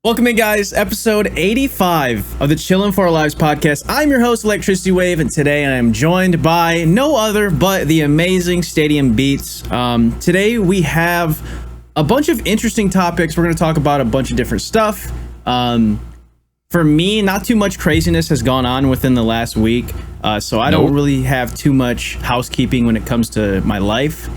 Welcome in, guys. Episode 85 of the Chillin for Our Lives podcast. I'm your host, ElectricityWave, and today I am joined by no other but the amazing Stadium Beats. Today we have a bunch of interesting topics. We're going to talk about a bunch of different stuff. For me, not too much craziness has gone on within the last week, so I don't really have too much housekeeping when it comes to my life.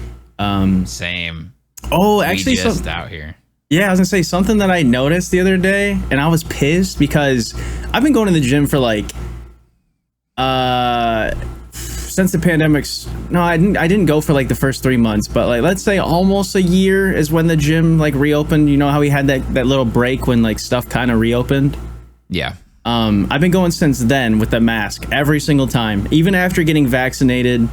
Same. Oh, actually, we just out here. Yeah, I was gonna say something that I noticed the other day, and I was pissed because I've been going to the gym for like since the pandemic's. No, I didn't go for like the first 3 months, but like let's say almost a year is when the gym like reopened. You know how we had that little break when like stuff kind of reopened. Yeah. I've been going since then with the mask every single time, even after getting vaccinated.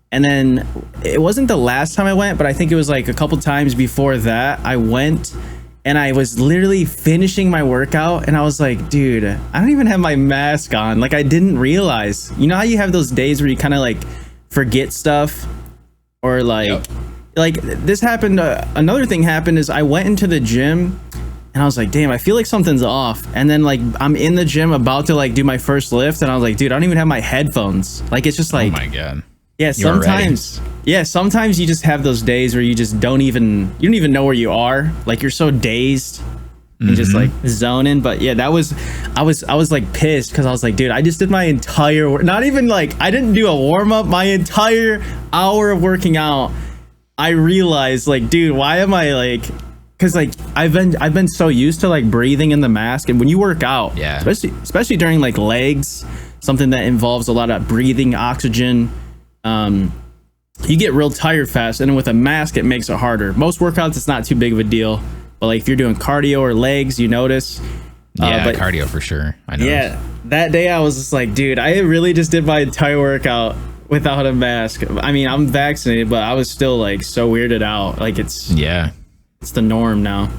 And then it wasn't the last time I went, but I think it was like a couple times before that I went, and I was literally finishing my workout and I was like, dude, I don't even have my mask on. Like, I didn't realize. You know how you have those days where you kind of like forget stuff, or like like this happened. Another thing happened is I went into the gym and I was like, damn, I feel like something's off. And then like I'm in the gym about to like do my first lift, and I was like, dude, I don't even have my headphones. Like, it's just like, oh my God. Yeah, sometimes you just have those days where you just don't even know where you are. Like, you're so dazed and just like zoning. But yeah, I was like pissed because I was like, dude, I just did my entire not even like I didn't do a warm up, my entire hour of working out. I realized, like, dude, why am I like, because like I've been so used to like breathing in the mask, and when you work out, yeah, especially during like legs, something that involves a lot of breathing, oxygen, you get real tired fast, and with a mask it makes it harder. Most workouts it's not too big of a deal, but like if you're doing cardio or legs, you notice. But cardio for sure. I know. Yeah, that day I was just like, dude, I really just did my entire workout without a mask. I mean, I'm vaccinated, but I was still like so weirded out. Like, it's the norm now.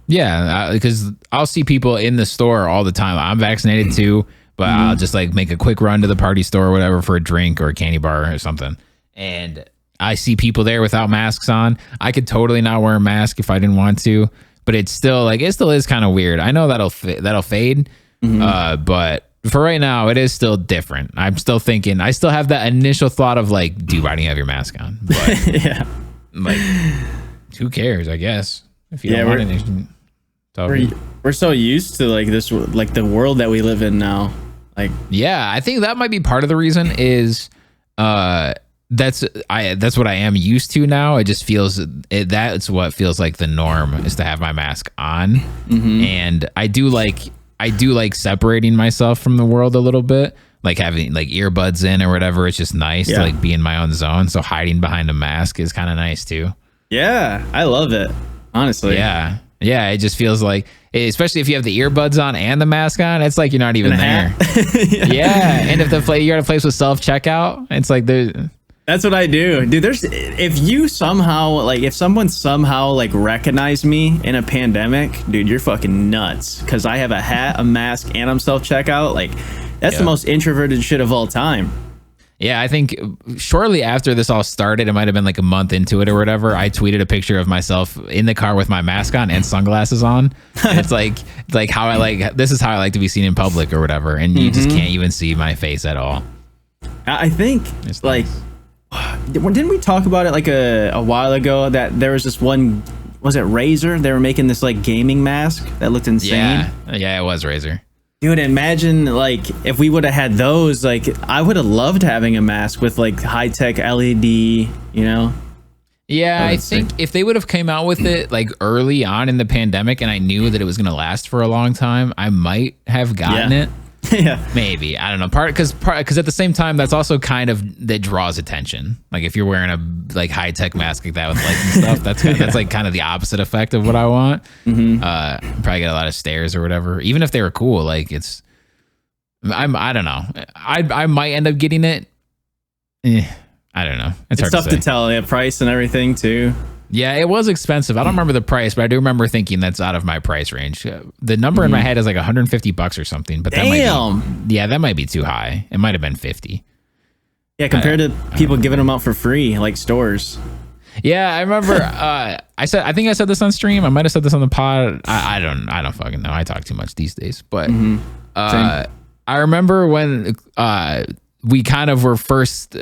Yeah, because I'll see people in the store all the time. I'm vaccinated too, but I'll just like make a quick run to the party store or whatever for a drink or a candy bar or something. And I see people there without masks on. I could totally not wear a mask if I didn't want to, but it still is kind of weird. I know that'll fade, but for right now, it is still different. I'm still thinking, I still have that initial thought of like, dude, why don't you have your mask on? But yeah, like, who cares, I guess. If you don't want it, we're so used to like this, like the world that we live in now. Like, yeah, I think that might be part of the reason is that's what I am used to now. It just feels that's what feels like the norm, is to have my mask on. And I do like separating myself from the world a little bit, like having like earbuds in or whatever. It's just nice to like be in my own zone. So hiding behind a mask is kind of nice too. Yeah, I love it, honestly. Yeah, it just feels like, especially if you have the earbuds on and the mask on, it's like you're not even there. And if you're at a place with self-checkout, it's like that's what I do, dude. If someone somehow like recognized me in a pandemic, dude, you're fucking nuts, because I have a hat, a mask, and I'm self-checkout. Like, that's the most introverted shit of all time. Yeah, I think shortly after this all started, it might have been like a month into it or whatever, I tweeted a picture of myself in the car with my mask on and sunglasses on. And it's like how this is how I like to be seen in public or whatever. And you just can't even see my face at all. I think it's like, didn't we talk about it like a while ago that there was this one, was it Razer? They were making this like gaming mask that looked insane. Yeah, it was Razer. Dude, imagine like if we would have had those. Like, I would have loved having a mask with like high-tech LED, you know? Yeah, I think if they would have came out with it like early on in the pandemic and I knew that it was going to last for a long time, I might have gotten it. Yeah, maybe, I don't know. Because at the same time, that's also kind of, that draws attention. Like, if you're wearing a like high-tech mask like that with lights and stuff, that's like kind of the opposite effect of what I want. Probably get a lot of stares or whatever. Even if they were cool, like, I don't know. I might end up getting it. I don't know. It's hard tough to tell. Yeah, price and everything too. Yeah, it was expensive. I don't remember the price, but I do remember thinking that's out of my price range. The number in my head is like $150 or something, but that might be too high. It might have been 50. Yeah, compared to people giving them out for free, like stores. Yeah, I remember I I think I said this on stream. I might have said this on the pod. I don't fucking know. I talk too much these days. But I remember when we kind of were first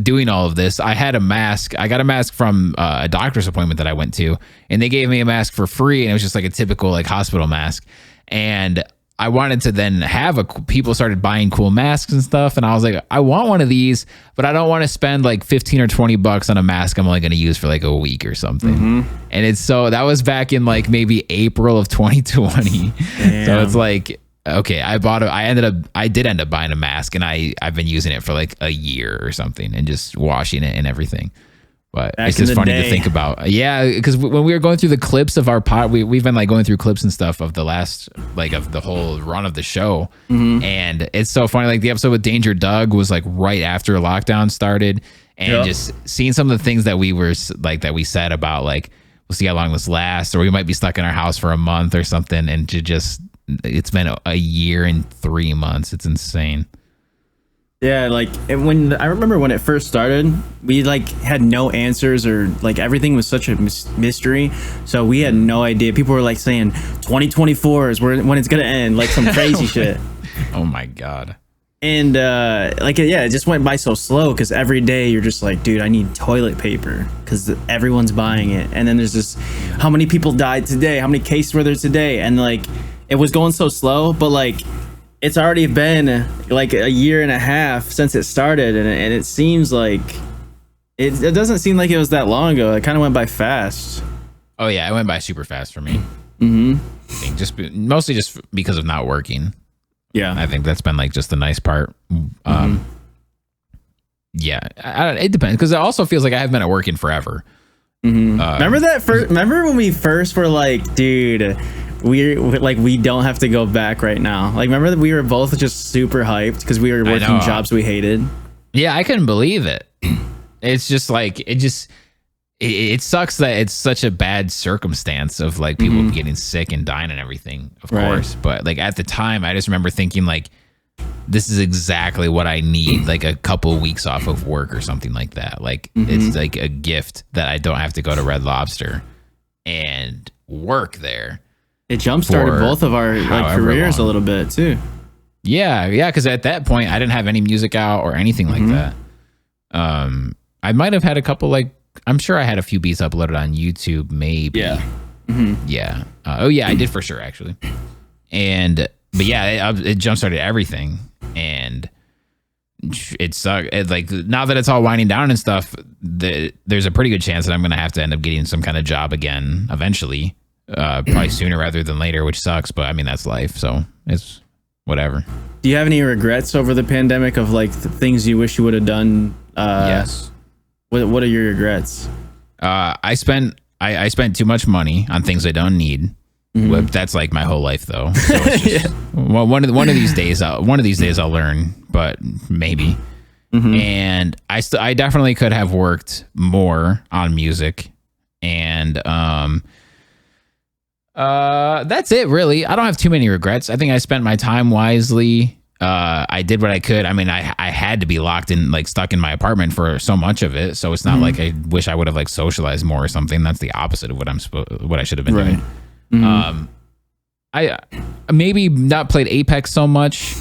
doing all of this. I had a mask. I got a mask from a doctor's appointment that I went to, and they gave me a mask for free, and it was just like a typical like hospital mask. And I wanted to then have people started buying cool masks and stuff. And I was like, I want one of these, but I don't want to spend like 15 or 20 bucks on a mask I'm only going to use for like a week or something. And that was back in like maybe April of 2020. Damn. So it's like, okay, I did end up buying a mask, and I've been using it for like a year or something and just washing it and everything. But it's just funny to think about. Yeah, because when we were going through the clips of our pod, we've been like going through clips and stuff of the last, like of the whole run of the show. And it's so funny. Like the episode with Danger Doug was like right after lockdown started. And just seeing some of the things that we were like, that we said about like, we'll see how long this lasts, or we might be stuck in our house for a month or something. And it's been a year and 3 months. It's insane. Yeah, like when I remember when it first started, we like had no answers, or like everything was such a mystery. So we had no idea. People were like saying 2024 is when it's gonna end, like some crazy shit. Oh my god. And it just went by so slow, because every day you're just like, dude, I need toilet paper because everyone's buying it. And then there's this, how many people died today? How many cases were there today? And like it was going so slow, but like it's already been like a year and a half since it started, and it seems like it doesn't seem like it was that long ago. It kind of went by fast. Oh yeah, it went by super fast for me. Mostly just because of not working. Yeah, I think that's been like just the nice part. Yeah, it depends, because it also feels like I have been at work in forever. Remember when we first were like, dude, we don't have to go back right now. Like, remember that we were both just super hyped because we were working jobs we hated. Yeah, I couldn't believe it. It's just like it sucks that it's such a bad circumstance of like people getting sick and dying and everything, of course. But like at the time, I just remember thinking like, this is exactly what I need, like a couple weeks off of work or something like that. Like it's like a gift that I don't have to go to Red Lobster and work there. It jump-started both of our like careers a little bit too. Yeah, because at that point I didn't have any music out or anything like that. I might have had a couple, like, I'm sure I had a few beats uploaded on YouTube, maybe. Yeah. Yeah. I did for sure, actually. But yeah, it jump-started everything, and it sucked. Like, now that it's all winding down and stuff, there's a pretty good chance that I'm gonna have to end up getting some kind of job again eventually. Probably sooner rather than later, which sucks, but I mean, that's life, so it's whatever. Do you have any regrets over the pandemic of like the things you wish you would have done? Yes. What are your regrets? I spent too much money on things I don't need. That's like my whole life, though. So it's just, well, one of these days I'll learn, but maybe. And I definitely could have worked more on music, and that's it, really. I don't have too many regrets. I think I spent my time wisely. I did what I could. I mean, I had to be locked in, like stuck in my apartment for so much of it. So it's not like I wish I would have like socialized more or something. That's the opposite of what I should have been doing. I maybe not played Apex so much,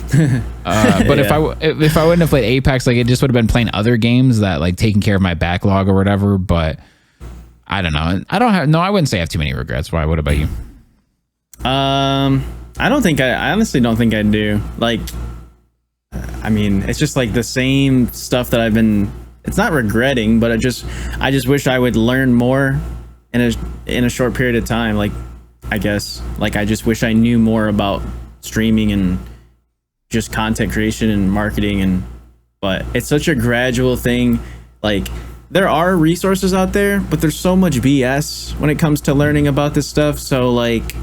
but if I wouldn't have played Apex, like it just would have been playing other games that like taking care of my backlog or whatever. But I don't know. I wouldn't say I have too many regrets. Why? What about you? I honestly don't think I do. Like, I mean, it's just like the same stuff that it's not regretting, but I just wish I would learn more in a short period of time. Like, I guess, like, I just wish I knew more about streaming and just content creation and marketing, but it's such a gradual thing. Like, there are resources out there, but there's so much BS when it comes to learning about this stuff. So like,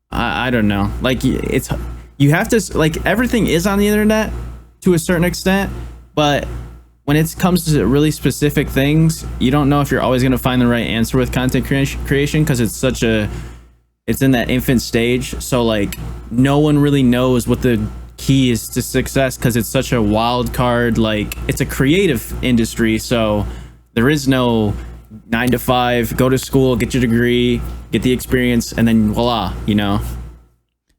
I don't know, like you have to, like, everything is on the internet to a certain extent, but when it comes to really specific things, you don't know if you're always going to find the right answer with content creation, because it's in that infant stage. So like, no one really knows what the key is to success, because it's such a wild card. Like, it's a creative industry, so there is no 9 to 5, go to school, get your degree, get the experience, and then voila, you know?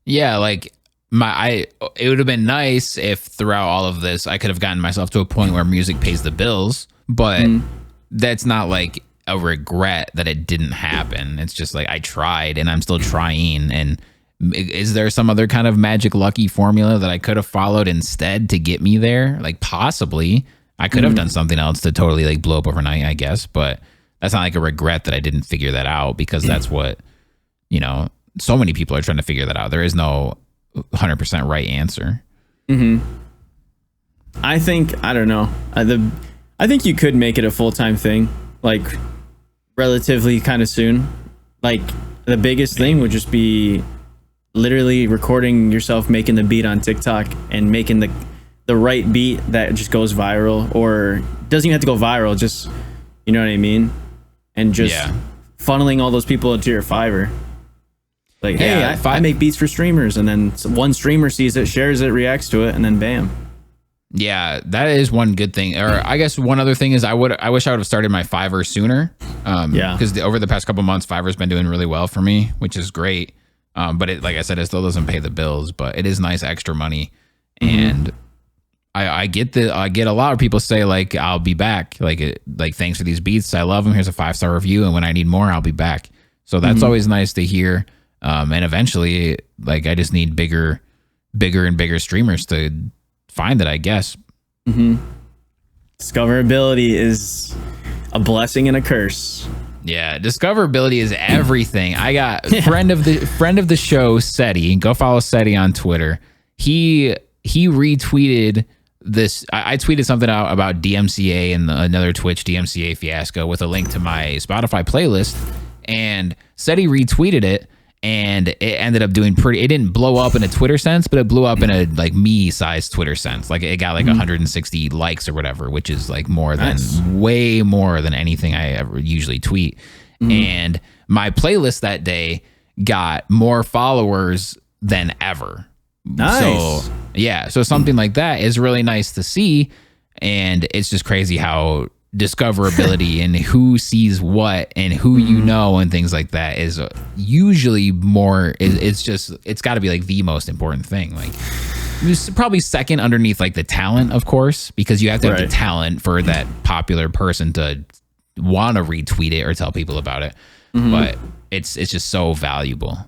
Yeah, like it would have been nice if throughout all of this I could have gotten myself to a point where music pays the bills, but that's not like a regret that it didn't happen. It's just like I tried and I'm still trying. And is there some other kind of magic lucky formula that I could have followed instead to get me there? Like possibly I could have done something else to totally like blow up overnight, I guess, but that's not like a regret that I didn't figure that out, because that's what, you know, so many people are trying to figure that out. There is no 100% right answer. I think, I don't know. I think you could make it a full-time thing, like relatively kind of soon. Like the biggest thing would just be literally recording yourself making the beat on TikTok and making the right beat that just goes viral, or doesn't even have to go viral, just, you know what I mean? And just funneling all those people into your Fiverr. Like, hey, I make beats for streamers, and then one streamer sees it, shares it, reacts to it, and then bam. Yeah, that is one good thing. Or I guess one other thing is I wish I would have started my Fiverr sooner. Because over the past couple months, Fiverr's been doing really well for me, which is great. But it, like I said, it still doesn't pay the bills, but it is nice extra money. And I get a lot of people say like, I'll be back. Like thanks for these beats. I love them. Here's a 5-star review. And when I need more, I'll be back. So that's always nice to hear. And eventually, like, I just need bigger and bigger streamers to find it, I guess. Discoverability is a blessing and a curse. Yeah, discoverability is everything. I got friend of the show, Seti. Go follow Seti on Twitter. He retweeted this. I tweeted something out about DMCA and another Twitch DMCA fiasco with a link to my Spotify playlist, and Seti retweeted it. And it ended up doing it didn't blow up in a Twitter sense, but it blew up in a like me-sized Twitter sense. Like it got like 160 likes or whatever, which is like way more than anything I ever usually tweet. And my playlist that day got more followers than ever. Nice. So yeah, so something like that is really nice to see. And it's just crazy how discoverability and who sees what and who you know and things like that is usually more. It's got to be like the most important thing. Like it's probably second underneath like the talent, of course, because you have to have the talent for that popular person to want to retweet it or tell people about it. But it's just so valuable.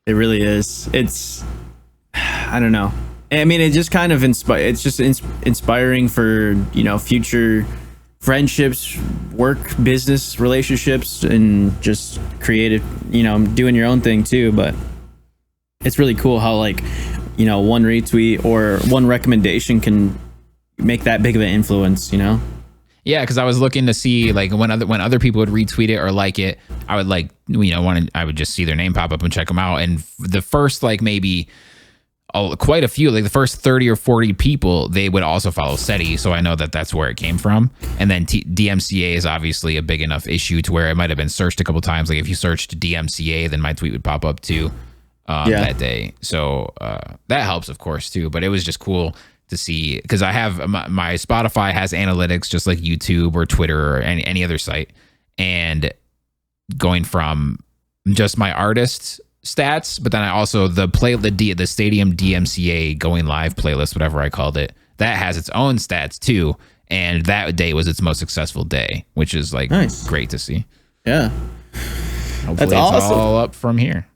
It really is. It's, I don't know. I mean, it just kind of it's just inspiring for, you know, future friendships, work, business relationships, and just creative, you know, doing your own thing too. But it's really cool how, like, you know, one retweet or one recommendation can make that big of an influence, you know? Yeah, because I was looking to see like when other people would retweet it or like it, I would like, you know, I would just see their name pop up and check them out. And the first like maybe quite a few, like the first 30 or 40 people, they would also follow Seti, so I know that that's where it came from. And then DMCA is obviously a big enough issue to where it might have been searched a couple times. Like if you searched DMCA, then my tweet would pop up too that day. So that helps, of course, too. But it was just cool to see, because I have my Spotify has analytics just like YouTube or Twitter or any other site, and going from just my artists stats, but then I also the Stadium DMCA going live playlist, whatever I called it, that has its own stats too, and that day was its most successful day, which is like great to see. Yeah, hopefully that's awesome. All up from here.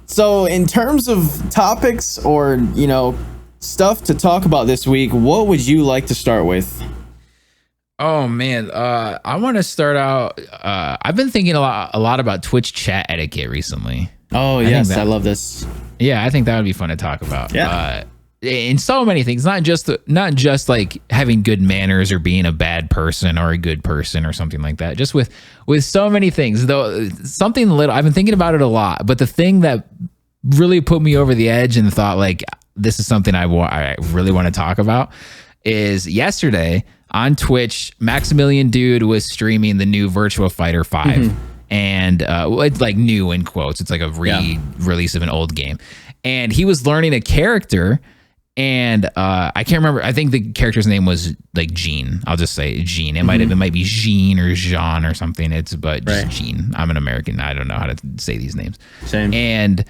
So in terms of topics or, you know, stuff to talk about this week, what would you like to start with? Oh man, I want to start out. I've been thinking a lot about Twitch chat etiquette recently. Oh yes, I love this. Yeah, I think that would be fun to talk about. Yeah, in so many things, not just like having good manners or being a bad person or a good person or something like that. Just with so many things, though. Something little. I've been thinking about it a lot, but the thing that really put me over the edge and thought like this is something I really want to talk about is yesterday. On Twitch, Maximilian Dude was streaming the new Virtua Fighter 5. And it's like new in quotes. It's like a release of an old game. And he was learning a character And I can't remember. I think the character's name was like Jean. I'll just say Jean. It might be Jean or Jean or something. Just Jean. I'm an American. I don't know how to say these names. Same. And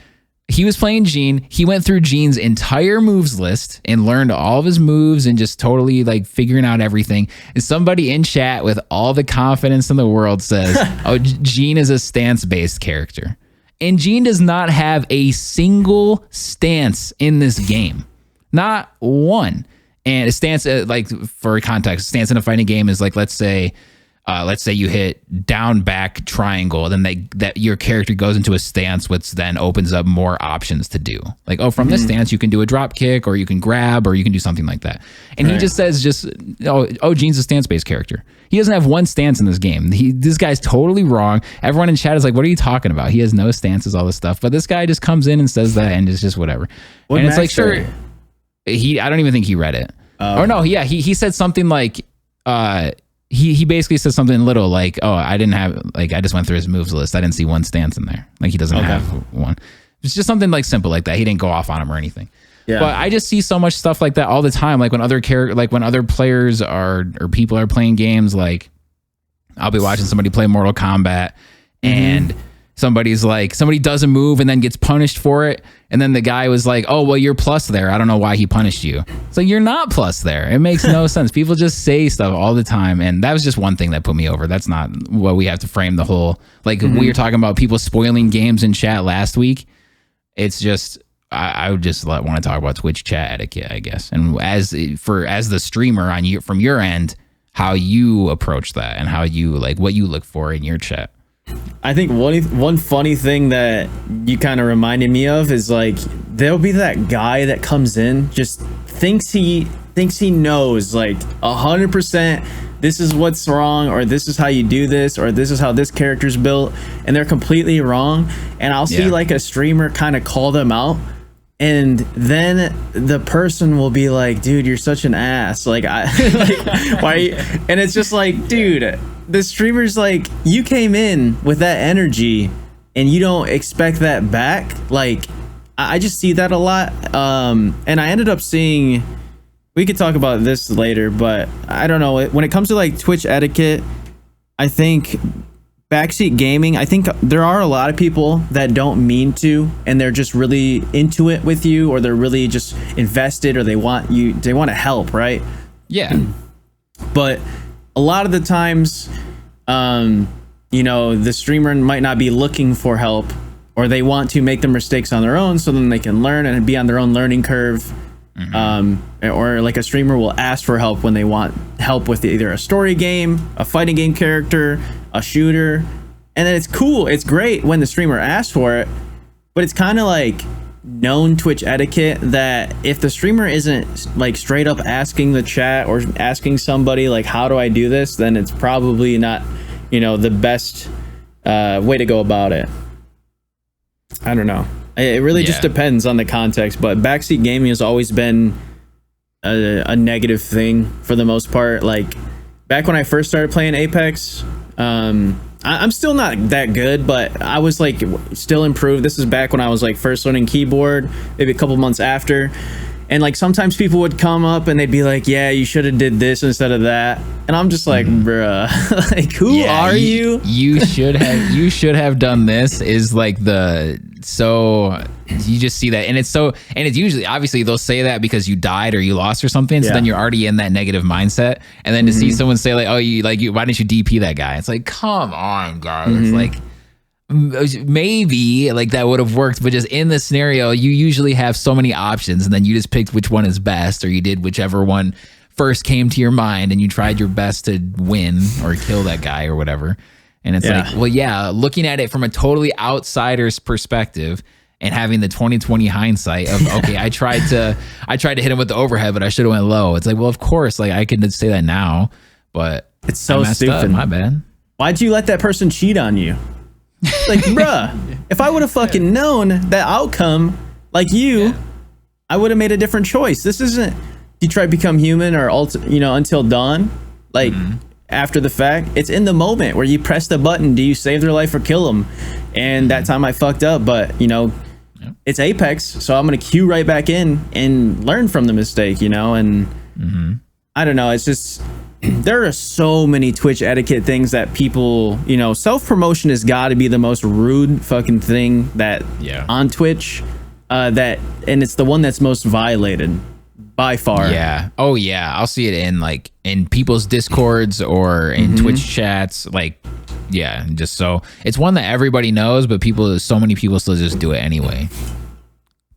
he was playing Jean. He went through Jean's entire moves list and learned all of his moves and just totally like figuring out everything. And somebody in chat with all the confidence in the world says, "Oh, Jean is a stance-based character." And Jean does not have a single stance in this game. Not one. And a stance, like for context, stance in a fighting game is like, let's say you hit down, back, triangle, then that your character goes into a stance, which then opens up more options to do. Like, oh, from this stance, you can do a drop kick, or you can grab, or you can do something like that. And he just says, Jean's a stance-based character. He doesn't have one stance in this game. This guy's totally wrong. Everyone in chat is like, what are you talking about? He has no stances, all this stuff. But this guy just comes in and says that, and it's just whatever. And it's like, sure. I don't even think he read it. Or no, yeah, he said something like, he basically said something little like, oh, I just went through his moves list. I didn't see one stance in there. Like he doesn't have one. It's just something like simple like that. He didn't go off on him or anything. Yeah. But I just see so much stuff like that all the time. Like when other players or people are playing games, like I'll be watching somebody play Mortal Kombat and somebody does a move and then gets punished for it. And then the guy was like, oh, well, you're plus there. I don't know why he punished you. So you're not plus there. It makes no sense. People just say stuff all the time. And that was just one thing that put me over. That's not what we have to frame the whole, like we were talking about people spoiling games in chat last week. It's just, I would just want to talk about Twitch chat etiquette, I guess. And as the streamer from your end, how you approach that and how you like what you look for in your chat. I think one funny thing that you kind of reminded me of is like there'll be that guy that comes in just thinks he knows like 100% this is what's wrong, or this is how you do this, or this is how this character's built, and they're completely wrong. And I'll see like a streamer kind of call them out, and then the person will be like, dude, you're such an ass, like why? And it's just like, dude, the streamer's like, you came in with that energy and you don't expect that back. Like I just see that a lot. And I ended up seeing, we could talk about this later, but I don't know, when it comes to like Twitch etiquette, I think backseat gaming, I think there are a lot of people that don't mean to, and they're just really into it with you, or they're really just invested, or they want to help, right? Yeah. But a lot of the times, the streamer might not be looking for help, or they want to make the mistakes on their own so then they can learn and be on their own learning curve. Or like a streamer will ask for help when they want help with either a story game, a fighting game character, a shooter. And then it's cool. It's great when the streamer asks for it, but it's kind of like known Twitch etiquette that if the streamer isn't like straight up asking the chat or asking somebody like, how do I do this, then it's probably not, the best way to go about it. I don't know. It really just depends on the context, but backseat gaming has always been a negative thing for the most part. Like back when I first started playing Apex, I'm still not that good, but I was like still improved. This is back when I was like first learning keyboard, maybe a couple months after. And like sometimes people would come up and they'd be like, yeah, you should have did this instead of that. And I'm just like, bruh, like who are you? You should have done this is like so you just see that. And it's usually, obviously they'll say that because you died or you lost or something. So then you're already in that negative mindset. And then to see someone say like, oh, why didn't you DP that guy? It's like, come on, guys. Like, maybe like that would have worked, but just in this scenario you usually have so many options, and then you just picked which one is best, or you did whichever one first came to your mind and you tried your best to win or kill that guy or whatever. And it's like, well, yeah, looking at it from a totally outsider's perspective and having the 2020 hindsight of okay, I tried to hit him with the overhead, but I should have went low. It's like, well, of course, like I can say that now, but it's so stupid. Up, my bad. Why'd you let that person cheat on you? Like, bruh, if I would have fucking known that outcome, like you, I would have made a different choice. This isn't Detroit Become Human or Until Dawn. Like after the fact, it's in the moment where you press the button. Do you save their life or kill them? And that time I fucked up, but it's Apex, so I'm gonna queue right back in and learn from the mistake, you know. And I don't know, it's just there are so many Twitch etiquette things that people, you know, self-promotion has got to be the most rude fucking thing that on Twitch, and it's the one that's most violated by far. Yeah. Oh yeah, I'll see it in people's Discords or in Twitch chats, like. Yeah, just so it's one that everybody knows, but so many people still just do it anyway.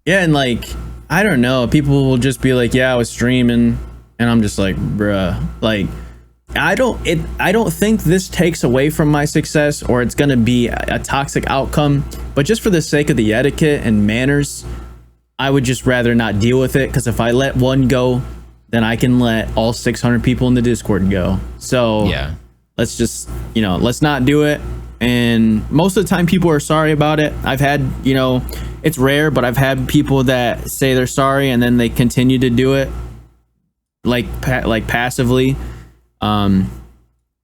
Yeah, and like I don't know, people will just be like, "Yeah, I was streaming," and I'm just like, "Bruh," like I don't think this takes away from my success or it's gonna be a toxic outcome, but just for the sake of the etiquette and manners, I would just rather not deal with it, because if I let one go, then I can let all 600 people in the Discord go. So yeah. Let's just, you know, let's not do it. And most of the time people are sorry about it. I've had, you know, it's rare, but I've had people that say they're sorry and then they continue to do it like passively.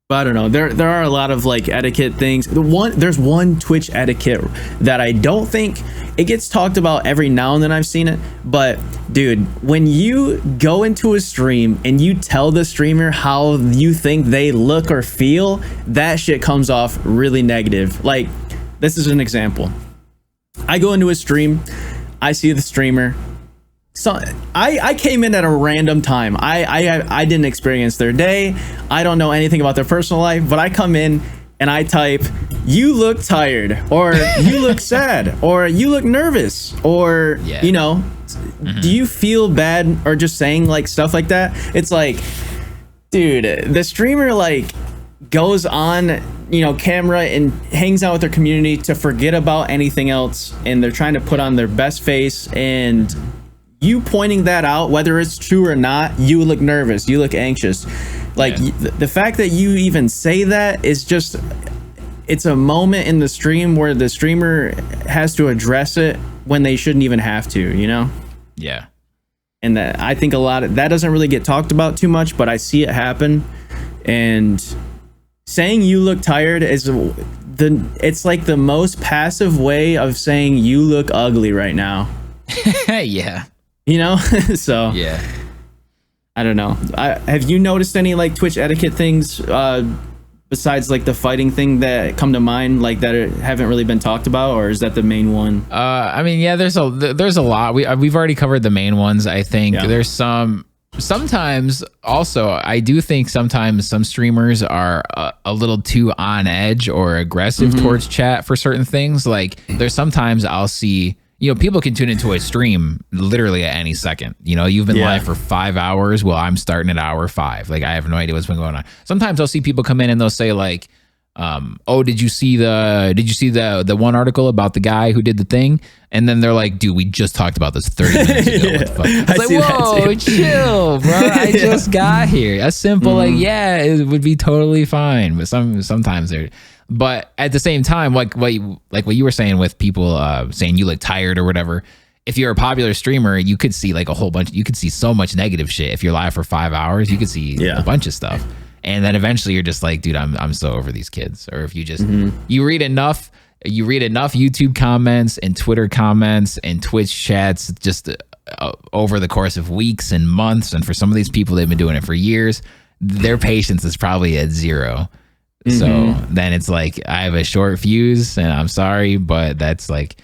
But I don't know. There are a lot of like etiquette things. There's one Twitch etiquette that I don't think it gets talked about every now and then. I've seen it, but dude, when you go into a stream and you tell the streamer how you think they look or feel, that shit comes off really negative. Like, this is an example. I go into a stream, I see the streamer. So I came in at a random time. I didn't experience their day. I don't know anything about their personal life, but I come in and I type, "You look tired," or "You look sad," or "You look nervous," or you know, "Do you feel bad?" or just saying like stuff like that. It's like, dude, the streamer like goes on, you know, camera and hangs out with their community to forget about anything else, and they're trying to put on their best face, and you pointing that out, whether it's true or not, you look nervous, you look anxious. Like the fact that you even say that is just, it's a moment in the stream where the streamer has to address it when they shouldn't even have to, you know? Yeah. And that, I think a lot of that doesn't really get talked about too much, but I see it happen. And saying you look tired is it's like the most passive way of saying you look ugly right now. Yeah. You know? So yeah, I don't know. Have you noticed any like Twitch etiquette things besides like the fighting thing that come to mind, like that haven't really been talked about, or is that the main one? I mean, yeah, there's a lot. We've already covered the main ones. I think there's sometimes also, I do think sometimes some streamers are a little too on edge or aggressive towards chat for certain things. Like there's sometimes I'll see, you know, people can tune into a stream literally at any second. You know, you've been live for 5 hours. Well, I'm starting at hour 5. Like I have no idea what's been going on. Sometimes I'll see people come in and they'll say like, "Oh, did you see the one article about the guy who did the thing?" And then they're like, "Dude, we just talked about this 30 minutes ago." What the fuck? It's like, whoa, chill, bro. I just got here. A simple like, yeah, it would be totally fine. But sometimes they're. But at the same time, like what you were saying with people saying you look tired or whatever, if you're a popular streamer, you could see like a whole bunch. You could see so much negative shit. If you're live for 5 hours, you could see a bunch of stuff. And then eventually you're just like, dude, I'm so over these kids. Or if you just you read enough YouTube comments and Twitter comments and Twitch chats just over the course of weeks and months, and for some of these people, they've been doing it for years. Their patience is probably at 0. So then it's like, I have a short fuse and I'm sorry, but that's like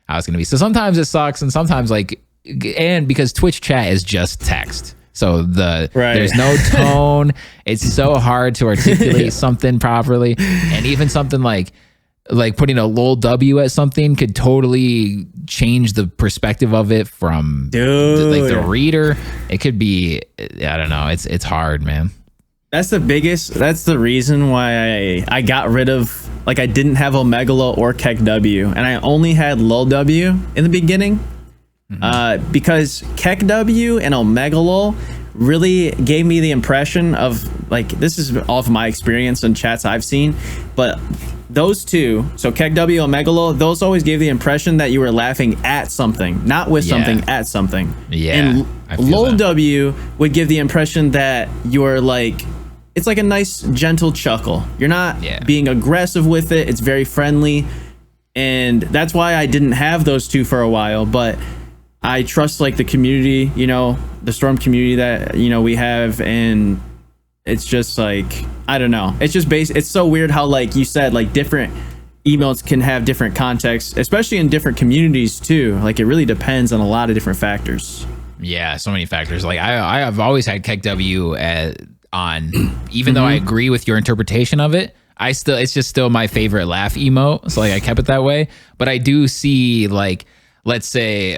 how it's going to be. So sometimes it sucks, and sometimes like, and because Twitch chat is just text. So there's no tone. It's so hard to articulate something properly. And even something like putting a lol W at something could totally change the perspective of it from the reader. It could be, I don't know. It's hard, man. That's the reason why I got rid of, like, I didn't have Omegalo or KEKW, and I only had LolW in the beginning, because KEKW and Omegalo really gave me the impression of, like, this is all of my experience in chats I've seen, but those two, so KEKW, Omegalo, those always gave the impression that you were laughing at something, not with something, at something. Yeah. And LolW would give the impression that you're like, it's like a nice gentle chuckle. You're not being aggressive with it. It's very friendly. And that's why I didn't have those two for a while, but I trust like the community, you know, the Storm community that, you know, we have. And it's just like, I don't know. It's just it's so weird how, like you said, like different emails can have different contexts, especially in different communities too. Like it really depends on a lot of different factors. Yeah, so many factors. Like I've always had KEKW on, even though I agree with your interpretation of it. It's just still my favorite laugh emote. So like I kept it that way. But I do see, like, let's say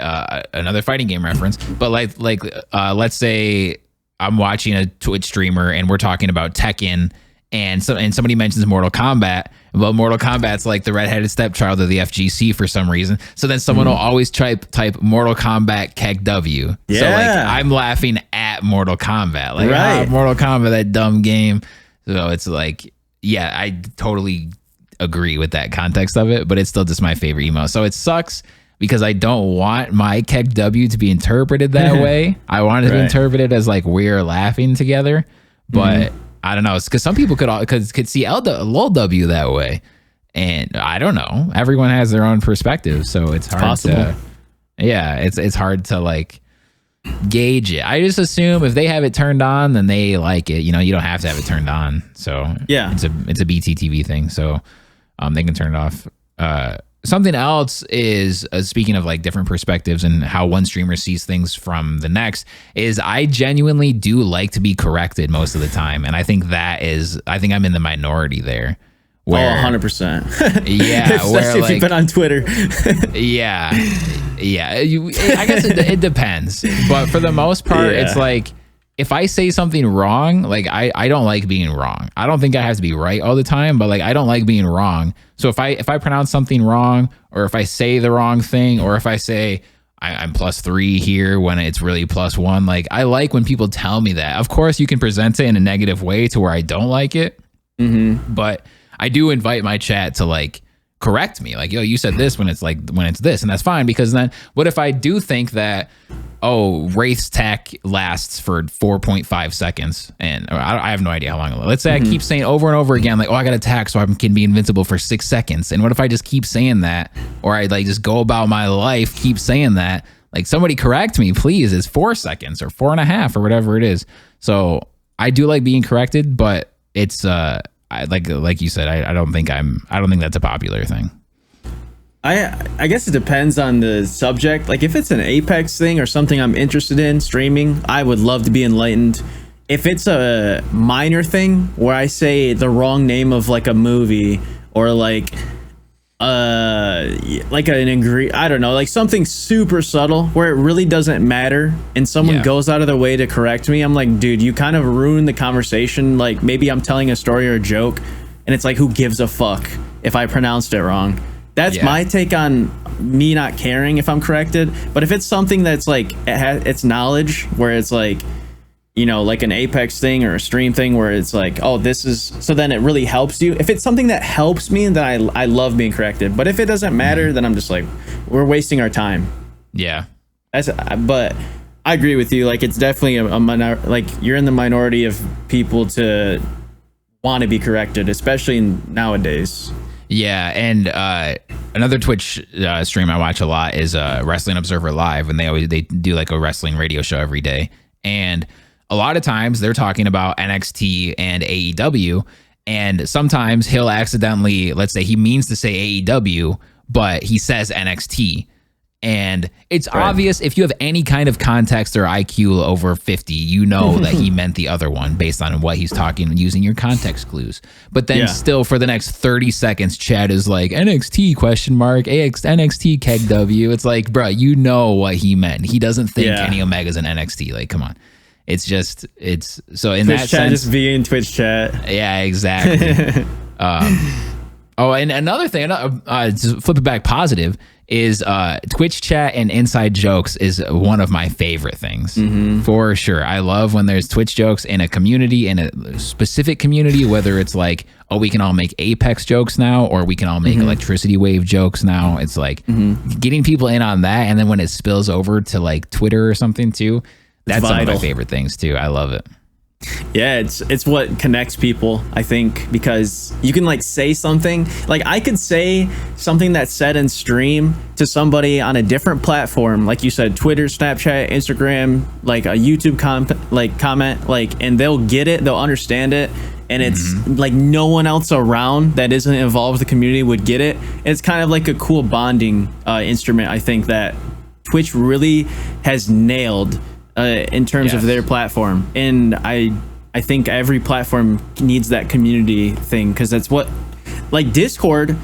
another fighting game reference, but let's say I'm watching a Twitch streamer and we're talking about Tekken, and somebody mentions Mortal Kombat. Well, Mortal Kombat's like the redheaded stepchild of the FGC for some reason. So then someone will always type Mortal Kombat KEKW. Yeah. So like I'm laughing at Mortal Kombat. Like, right. Mortal Kombat, that dumb game. So it's like, yeah, I totally agree with that context of it, but it's still just my favorite emo. So it sucks because I don't want my KEKW to be interpreted that way. I want it to be interpreted as like we're laughing together, but I don't know. It's because some people could see LOLW that way, and I don't know. Everyone has their own perspective, so it's hard to. Yeah, it's hard to like gauge it. I just assume if they have it turned on, then they like it. You know, you don't have to have it turned on. So yeah, it's a BTTV thing. So they can turn it off. Something else is, speaking of like different perspectives and how one streamer sees things from the next, is I genuinely do like to be corrected most of the time. And I think I'm in the minority there. Where, 100%. Yeah. Especially if you've been on Twitter. Yeah. I guess it depends. But for the most part, it's like, if I say something wrong, like I don't like being wrong. I don't think I have to be right all the time, but like I don't like being wrong. So if I pronounce something wrong, or if I say the wrong thing, or if I say I'm +3 here when it's really +1, like I like when people tell me that. Of course, you can present it in a negative way to where I don't like it, but I do invite my chat to like correct me, like, yo, you said this when it's this, and that's fine. Because then what if I do think that, oh, Wraith's tech lasts for 4.5 seconds, and I have no idea how long it lasts. Let's say I keep saying over and over again, like, oh, I got attack so I can be invincible for 6 seconds. And what if I just keep saying that, or I like just go about my life keep saying that? Like, somebody correct me, please. It's 4 seconds or 4.5 or whatever it is. So I do like being corrected, but it's like you said, I don't think that's a popular thing. I guess it depends on the subject. Like if it's an Apex thing or something I'm interested in streaming, I would love to be enlightened. If it's a minor thing where I say the wrong name of like a movie, or like I don't know, like something super subtle where it really doesn't matter, and someone goes out of their way to correct me, I'm like, dude, you kind of ruined the conversation. Like maybe I'm telling a story or a joke, and it's like, who gives a fuck if I pronounced it wrong? That's my take on me not caring if I'm corrected. But if it's something that's like it's knowledge, where it's like, you know, like an Apex thing or a stream thing where it's like, oh, this is, so then it really helps you. If it's something that helps me, then I love being corrected. But if it doesn't matter, then I'm just like, we're wasting our time. Yeah. But I agree with you. Like it's definitely like you're in the minority of people to want to be corrected, especially nowadays. Yeah, and another Twitch stream I watch a lot is Wrestling Observer Live, and they do like a wrestling radio show every day. And a lot of times they're talking about NXT and AEW, and sometimes he'll accidentally, let's say he means to say AEW, but he says NXT. And it's obvious if you have any kind of context or IQ over 50, you know that he meant the other one based on what he's talking and using your context clues. But then still for the next 30 seconds, Chad is like, NXT ? NXT KEKW. It's like, bro, you know what he meant. He doesn't think Kenny Omega's an NXT. Like, come on. It's just, it's so in Twitch that chat sense. Just being Twitch chat. Yeah, exactly. Oh, and another thing, to flip it back positive, is Twitch chat and inside jokes is one of my favorite things, for sure. I love when there's Twitch jokes in a community, in a specific community, whether it's like, oh, we can all make Apex jokes now, or we can all make ElectricityWave jokes now. It's like getting people in on that, and then when it spills over to like Twitter or something too, that's one of my favorite things too. I love it. Yeah, it's what connects people, I think, because you can like say something, like I could say something that's said in stream to somebody on a different platform, like you said, Twitter, Snapchat, Instagram, like a YouTube comment, like, and they'll get it, they'll understand it, and it's like no one else around that isn't involved with the community would get it. It's kind of like a cool bonding instrument, I think, that Twitch really has nailed in terms of their platform. And I think every platform needs that community thing, because that's what, like, Discord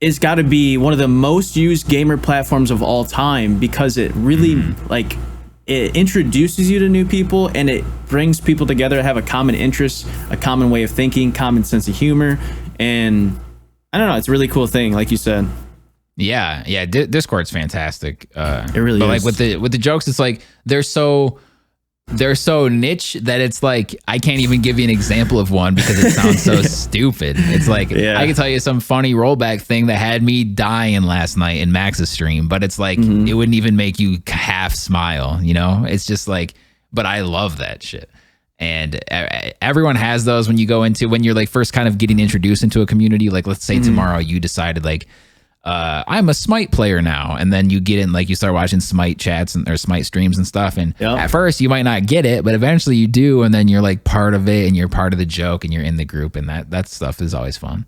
is got to be one of the most used gamer platforms of all time, because it really like it introduces you to new people, and it brings people together to have a common interest, a common way of thinking, common sense of humor. And I don't know, it's a really cool thing, like you said. Yeah. Discord's fantastic. It really but is. Like with the jokes, it's like they're so niche that it's like I can't even give you an example of one because it sounds so stupid. It's like I can tell you some funny rollback thing that had me dying last night in Max's stream, but it's like it wouldn't even make you half smile, you know? It's just like, but I love that shit. And everyone has those when you're like first kind of getting introduced into a community. Like, let's say tomorrow you decided like, I'm a Smite player now, and then you get in, like, you start watching Smite chats or Smite streams and stuff, and at first you might not get it, but eventually you do, and then you're like part of it, and you're part of the joke, and you're in the group, and that stuff is always fun.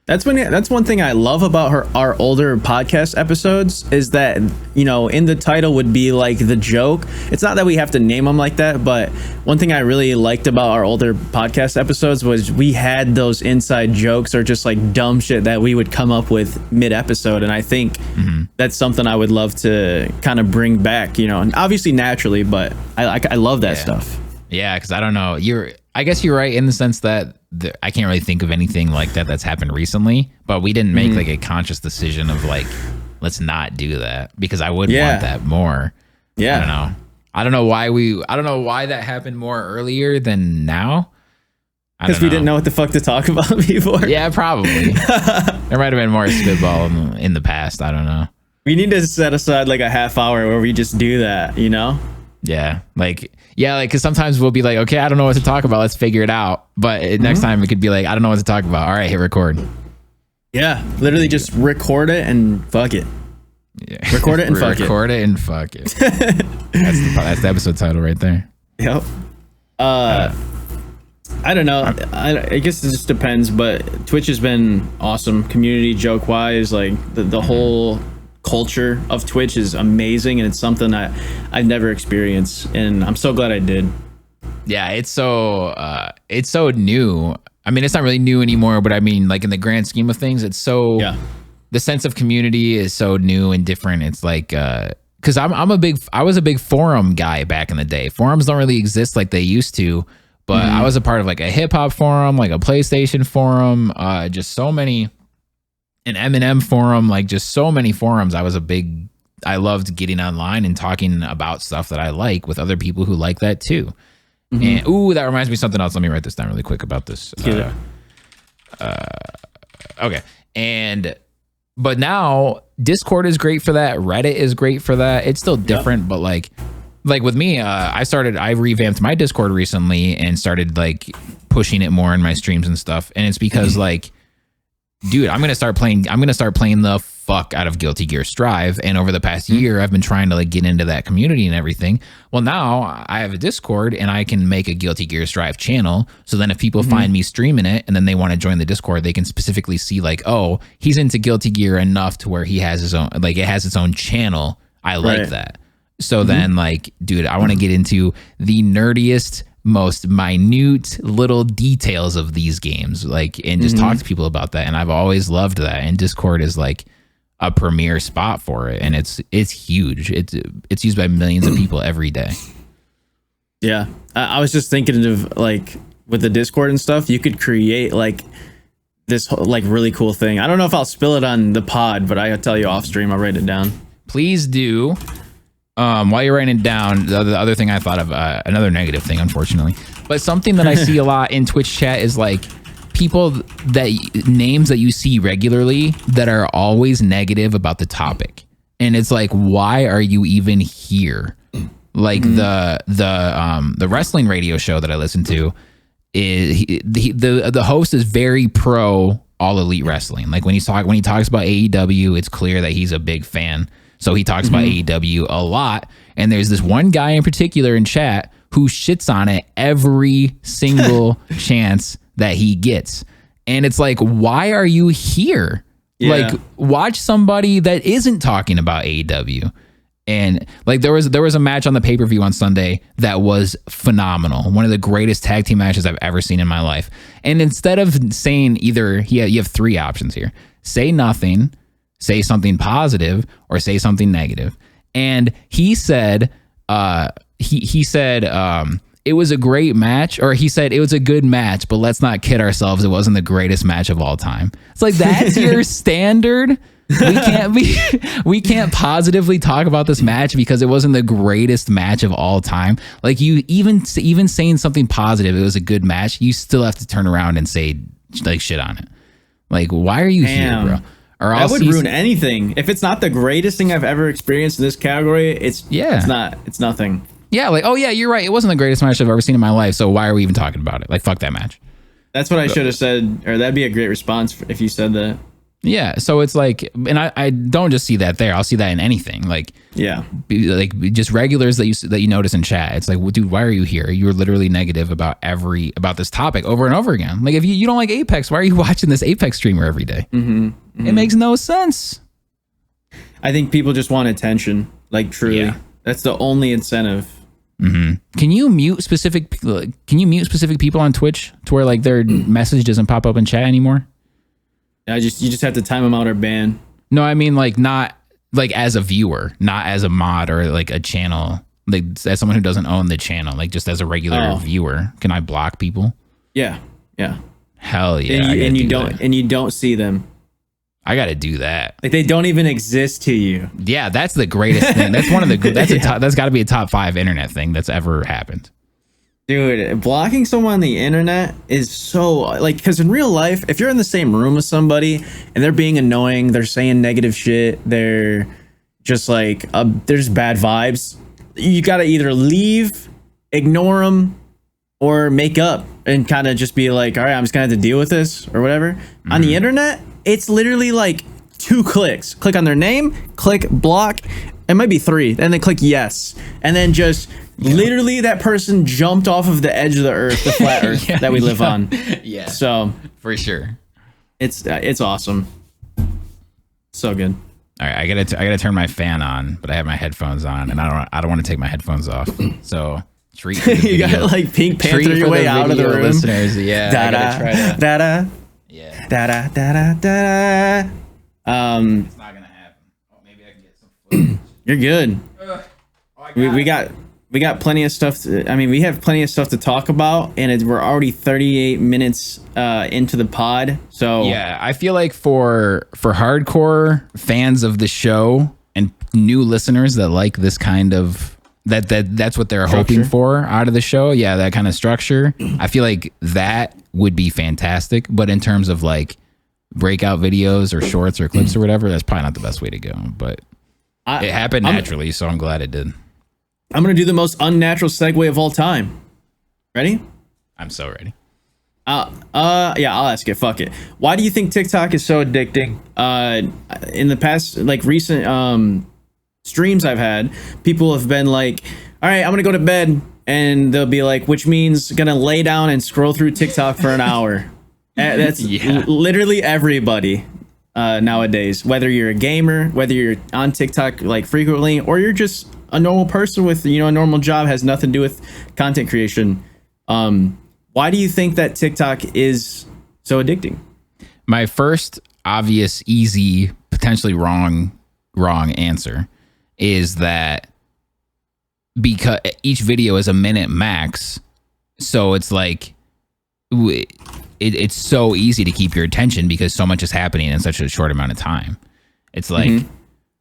That's one thing I love about our older podcast episodes, is that, you know, in the title would be like the joke. It's not that we have to name them like that, but one thing I really liked about our older podcast episodes was we had those inside jokes or just like dumb shit that we would come up with mid episode. And I think that's something I would love to kind of bring back, you know, and obviously naturally, but I love that stuff. Yeah, because I don't know. I guess you're right in the sense that I can't really think of anything like that's happened recently, but we didn't make like a conscious decision of like, let's not do that, because I would want that more. Yeah. I don't know why that happened more earlier than now. Because we didn't know what the fuck to talk about before. Yeah, probably. There might have been more spitball in the past. I don't know. We need to set aside like a half hour where we just do that, you know? Yeah, because sometimes we'll be like, okay, I don't know what to talk about, let's figure it out. But next time it could be like, I don't know what to talk about. All right, hit record. Yeah, literally just record it and fuck it. Yeah, record it and fuck it. Record it and fuck it. That's the episode title right there. Yep. I don't know. I guess it just depends, but Twitch has been awesome, community joke wise. Like the whole culture of Twitch is amazing, and it's something I've never experienced, and I'm so glad I did. Yeah, it's so new. I mean, it's not really new anymore, but I mean, like, in the grand scheme of things, it's so the sense of community is so new and different. It's like because I was a big forum guy back in the day. Forums don't really exist like they used to, but I was a part of like a hip hop forum, like a PlayStation forum, just so many. An Eminem forum, like just so many forums. I loved getting online and talking about stuff that I like with other people who like that too. And that reminds me of something else. Let me write this down really quick about this. Okay. But now Discord is great for that. Reddit is great for that. It's still different, but like with me, I revamped my Discord recently and started like pushing it more in my streams and stuff. And it's because like, dude, I'm gonna start playing the fuck out of Guilty Gear Strive, and over the past year I've been trying to like get into that community and everything. Well, now I have a Discord and I can make a Guilty Gear Strive channel, so then if people find me streaming it and then they want to join the Discord, they can specifically see like, oh, he's into Guilty Gear enough to where he has his own, like, it has its own channel. I like that. So then like, dude, I want to get into the nerdiest, most minute little details of these games, like, and just talk to people about that. And I've always loved that, and Discord is like a premier spot for it, and it's huge. It's used by millions of people every day. Yeah, I was just thinking of like with the Discord and stuff, you could create like this like really cool thing. I don't know if I'll spill it on the pod, but I'll tell you off stream. I'll write it down. Please do. While you're writing it down, the other thing I thought of, another negative thing, unfortunately, but something that I see a lot in Twitch chat is like names that you see regularly that are always negative about the topic. And it's like, why are you even here? Like the wrestling radio show that I listen to, the host is very pro All Elite Wrestling. Like when he talks about AEW, it's clear that he's a big fan. So he talks about AEW a lot. And there's this one guy in particular in chat who shits on it every single chance that he gets. And it's like, why are you here? Yeah. Like, watch somebody that isn't talking about AEW. And like there was a match on the pay-per-view on Sunday that was phenomenal. One of the greatest tag team matches I've ever seen in my life. And instead of saying either, you have three options here. Say nothing, say something positive, or say something negative. And he said, he said it was a great match, or he said it was a good match, but let's not kid ourselves, it wasn't the greatest match of all time. It's like, that's your standard? We can't positively talk about this match because it wasn't the greatest match of all time. Like, you even saying something positive, it was a good match, you still have to turn around and say like shit on it. Like, why are you here, bro? Or that would ruin anything. If it's not the greatest thing I've ever experienced in this category, it's nothing. Yeah, like, oh yeah, you're right. It wasn't the greatest match I've ever seen in my life. So why are we even talking about it? Like, fuck that match. That's what I should have said, or that'd be a great response if you said that. Yeah, so it's like, and I don't just see that there. I'll see that in anything. Like, yeah, like just regulars that you notice in chat. It's like, well, dude, why are you here? You're literally negative about this topic over and over again. Like, if you don't like Apex, why are you watching this Apex streamer every day? It makes no sense. I think people just want attention. Like, truly, that's the only incentive. Can you mute specific people on Twitch to where like their message doesn't pop up in chat anymore? You just have to time them out or ban. No, I mean, like, not like as a viewer, not as a mod or like a channel, like as someone who doesn't own the channel, like just as a regular viewer. Can I block people? Yeah. Hell yeah. And you don't see them. I got to do that. Like, they don't even exist to you. Yeah, that's the greatest thing. That's one of the that's got to be a top 5 internet thing that's ever happened. Dude, blocking someone on the internet is so, like, because in real life, if you're in the same room with somebody and they're being annoying, they're saying negative shit, they're just like, there's bad vibes, you got to either leave, ignore them, or make up and kind of just be like, all right, I'm just going to have to deal with this or whatever. On the internet, it's literally like 2 clicks. Click on their name, click block. It might be 3. Then they click yes. And then just literally that person jumped off of the edge of the earth, the flat earth that we live on. Yeah. So for sure. It's awesome. So good. All right, I gotta turn my fan on, but I have my headphones on, and I don't want to take my headphones off. So treat for the you got like Pink Panther your way out of the room. Listeners, yeah. Da-da. Yeah. Da-da. It's not gonna happen. Oh, maybe I can get some footage. You're good. We got plenty of stuff. We have plenty of stuff to talk about, and we're already 38 minutes into the pod. So yeah, I feel like for hardcore fans of the show and new listeners that like this kind of that's what they're hoping for out of the show. Yeah, that kind of structure. I feel like that would be fantastic. But in terms of like breakout videos or shorts or clips or whatever, that's probably not the best way to go. But it happened naturally, so I'm glad it did. I'm going to do the most unnatural segue of all time. Ready? I'm so ready. Yeah, I'll ask it. Fuck it. Why do you think TikTok is so addicting? In the past, like recent streams I've had, people have been like, all right, I'm going to go to bed. And they'll be like, which means going to lay down and scroll through TikTok for an hour. That's literally everybody nowadays. Whether you're a gamer, whether you're on TikTok like frequently, or you're just a normal person with a normal job, has nothing to do with content creation. Why do you think that TikTok is so addicting? My first obvious, easy, potentially wrong answer is that because each video is a minute max, so it's like it's so easy to keep your attention because so much is happening in such a short amount of time. It's like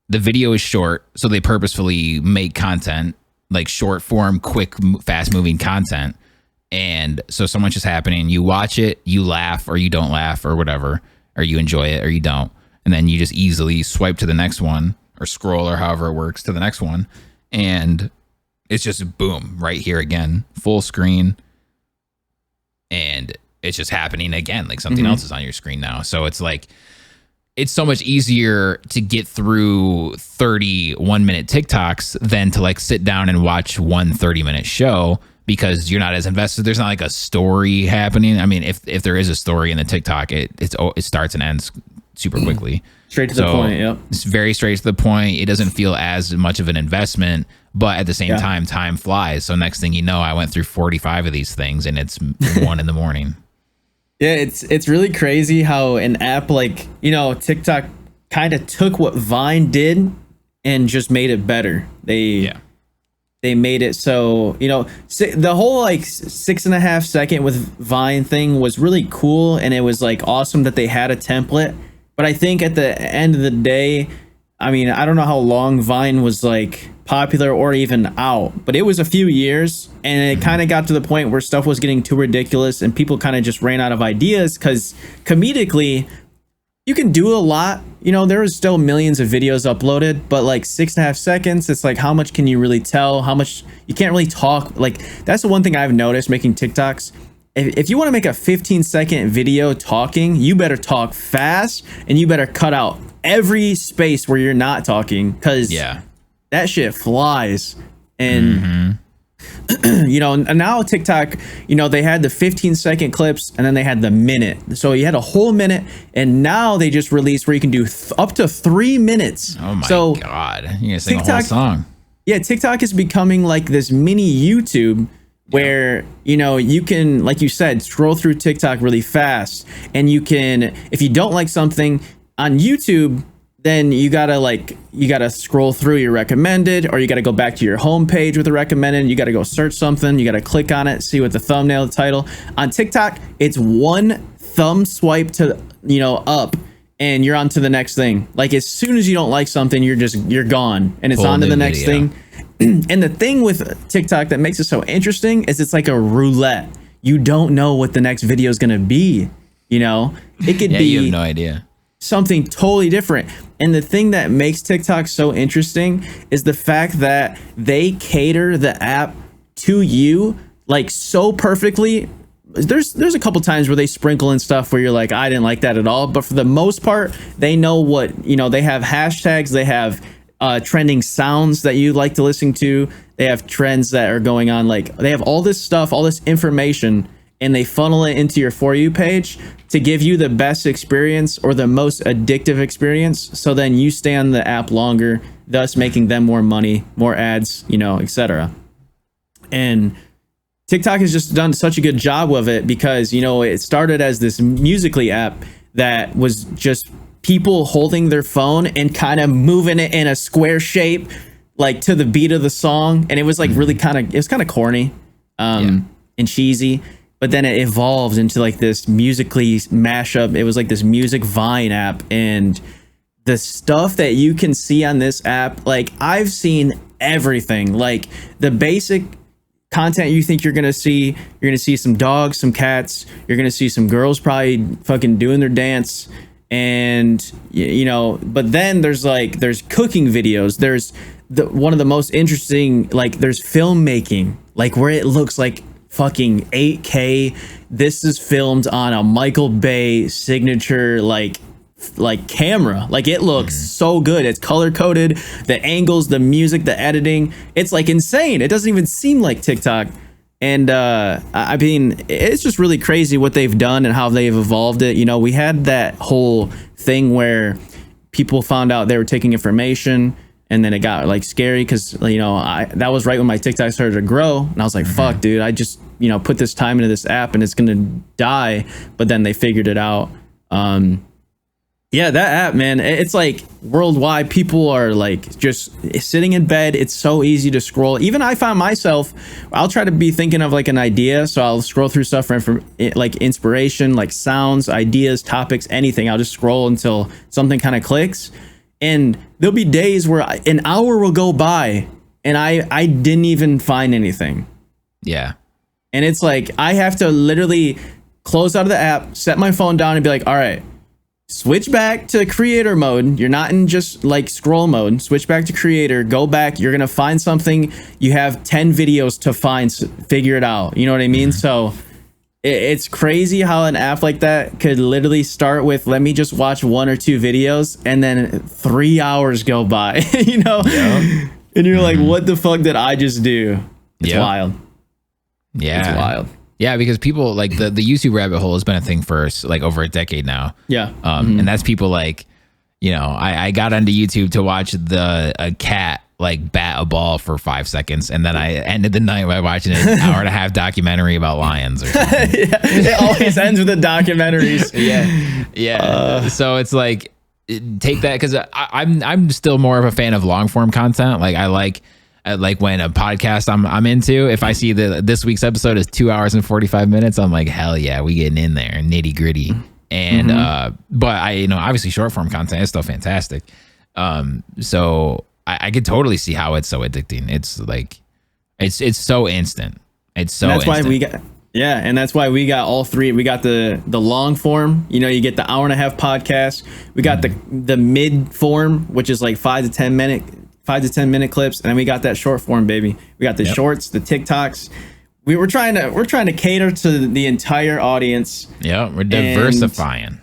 the video is short, so they purposefully make content like short form, quick, fast moving content. And so much is happening. You watch it, you laugh or you don't laugh or whatever, or you enjoy it or you don't. And then you just easily swipe to the next one or scroll or however it works to the next one. And it's just boom right here again, full screen, and it's just happening again. Like something else is on your screen now. So it's like, it's so much easier to get through 30 1-minute TikToks than to like sit down and watch one 30-minute show, because you're not as invested. There's not like a story happening. I mean, if there is a story in the TikTok, it starts and ends super quickly. Straight to the point. Yep. It's very straight to the point. It doesn't feel as much of an investment, but at the same time flies. So next thing you know, I went through 45 of these things and it's 1 a.m. Yeah, it's really crazy how an app like, TikTok kind of took what Vine did and just made it better. They made it so, the whole like 6.5 second with Vine thing was really cool, and it was like awesome that they had a template. But I think at the end of the day, I mean, I don't know how long Vine was like popular or even out, but it was a few years, and it kind of got to the point where stuff was getting too ridiculous and people kind of just ran out of ideas, because comedically you can do a lot. There was still millions of videos uploaded, but like 6.5 seconds, it's like, how much can you really tell? How much you can't really talk. Like, that's the one thing I've noticed making TikToks. If you want to make a 15-second video talking, you better talk fast, and you better cut out every space where you're not talking, because that shit flies. And and now TikTok, they had the 15-second clips, and then they had the minute. So you had a whole minute, and now they just released where you can do up to 3 minutes. Oh my God. You're gonna sing TikTok, a whole song. Yeah, TikTok is becoming like this mini YouTube, where you can, like you said, scroll through TikTok really fast, and you can, if you don't like something on YouTube, then you gotta scroll through your recommended, or you gotta go back to your home page with the recommended. You gotta go search something, you gotta click on it, see what the thumbnail, the title. On TikTok, it's one thumb swipe to up, and you're on to the next thing. Like, as soon as you don't like something, you're gone, and it's on to the next thing. And the thing with TikTok that makes it so interesting is it's like a roulette. You don't know what the next video is going to be. It could be, you have no idea, something totally different. And the thing that makes TikTok so interesting is the fact that they cater the app to you like so perfectly. There's a couple times where they sprinkle in stuff where you're like, I didn't like that at all. But for the most part, they know what, they have hashtags, they have trending sounds that you like to listen to. They have trends that are going on. Like, they have all this stuff, all this information, and they funnel it into your For You page to give you the best experience or the most addictive experience. So then you stay on the app longer, thus making them more money, more ads, etc. And TikTok has just done such a good job with it, because, it started as this Musical.ly app that was just people holding their phone and kind of moving it in a square shape, like to the beat of the song. And it was like really it was kind of corny and cheesy. But then it evolved into like this Musical.ly mashup. It was like this music Vine app, and the stuff that you can see on this app, like, I've seen everything. Like, the basic content you think you're gonna see some dogs, some cats, you're gonna see some girls probably fucking doing their dance, and but then there's cooking videos, there's one of the most interesting, like, there's filmmaking, like, where it looks like fucking 8K. This is filmed on a Michael Bay signature like camera. Like, it looks so good. It's color coded, the angles, the music, the editing, it's like insane. It doesn't even seem like TikTok. And I mean, it's just really crazy what they've done and how they've evolved it. We had that whole thing where people found out they were taking information, and then it got like scary, because that was right when my TikTok started to grow, and I was like, fuck, dude, I just put this time into this app and it's gonna die. But then they figured it out. Yeah, that app, man, it's like worldwide. People are like just sitting in bed. It's so easy to scroll. Even I found myself, I'll try to be thinking of like an idea, so I'll scroll through stuff for like inspiration, like sounds, ideas, topics, anything. I'll just scroll until something kind of clicks. And there'll be days where an hour will go by and I didn't even find anything. Yeah. And it's like, I have to literally close out of the app, set my phone down, and be like, all right, switch back to creator mode. You're not in just like scroll mode. Switch back to creator, go back. You're going to find something. You have 10 videos to find, figure it out. You know what I mean? So it's crazy how an app like that could literally start with, let me just watch 1 or 2 videos, and then 3 hours go by, you know? Yep. And you're like, what the fuck did I just do? It's wild. Yeah. It's wild. Yeah, because people like the YouTube rabbit hole has been a thing for like over a decade now. Yeah. And that's people like, you know, I got onto YouTube to watch a cat like bat a ball for 5 seconds, and then I ended the night by watching an hour and a half documentary about lions or something. Yeah, it always ends with the documentaries. Yeah. So it's like, take that, because I'm still more of a fan of long form content. Like I like when a podcast I'm into, if I see this week's episode is 2 hours and 45 minutes, I'm like, hell yeah, we getting in there, nitty gritty. And but obviously short form content is still fantastic. So I could totally see how it's so addicting. It's like it's so instant. It's so that's instant. why we got and that's why we got all three. We got the long form, you get the hour and a half podcast. We got the mid form, which is like 5 to 10 minute clips, and then we got that short form, baby. We got the shorts, the TikToks. We're trying to cater to the entire audience. Yeah, we're diversifying.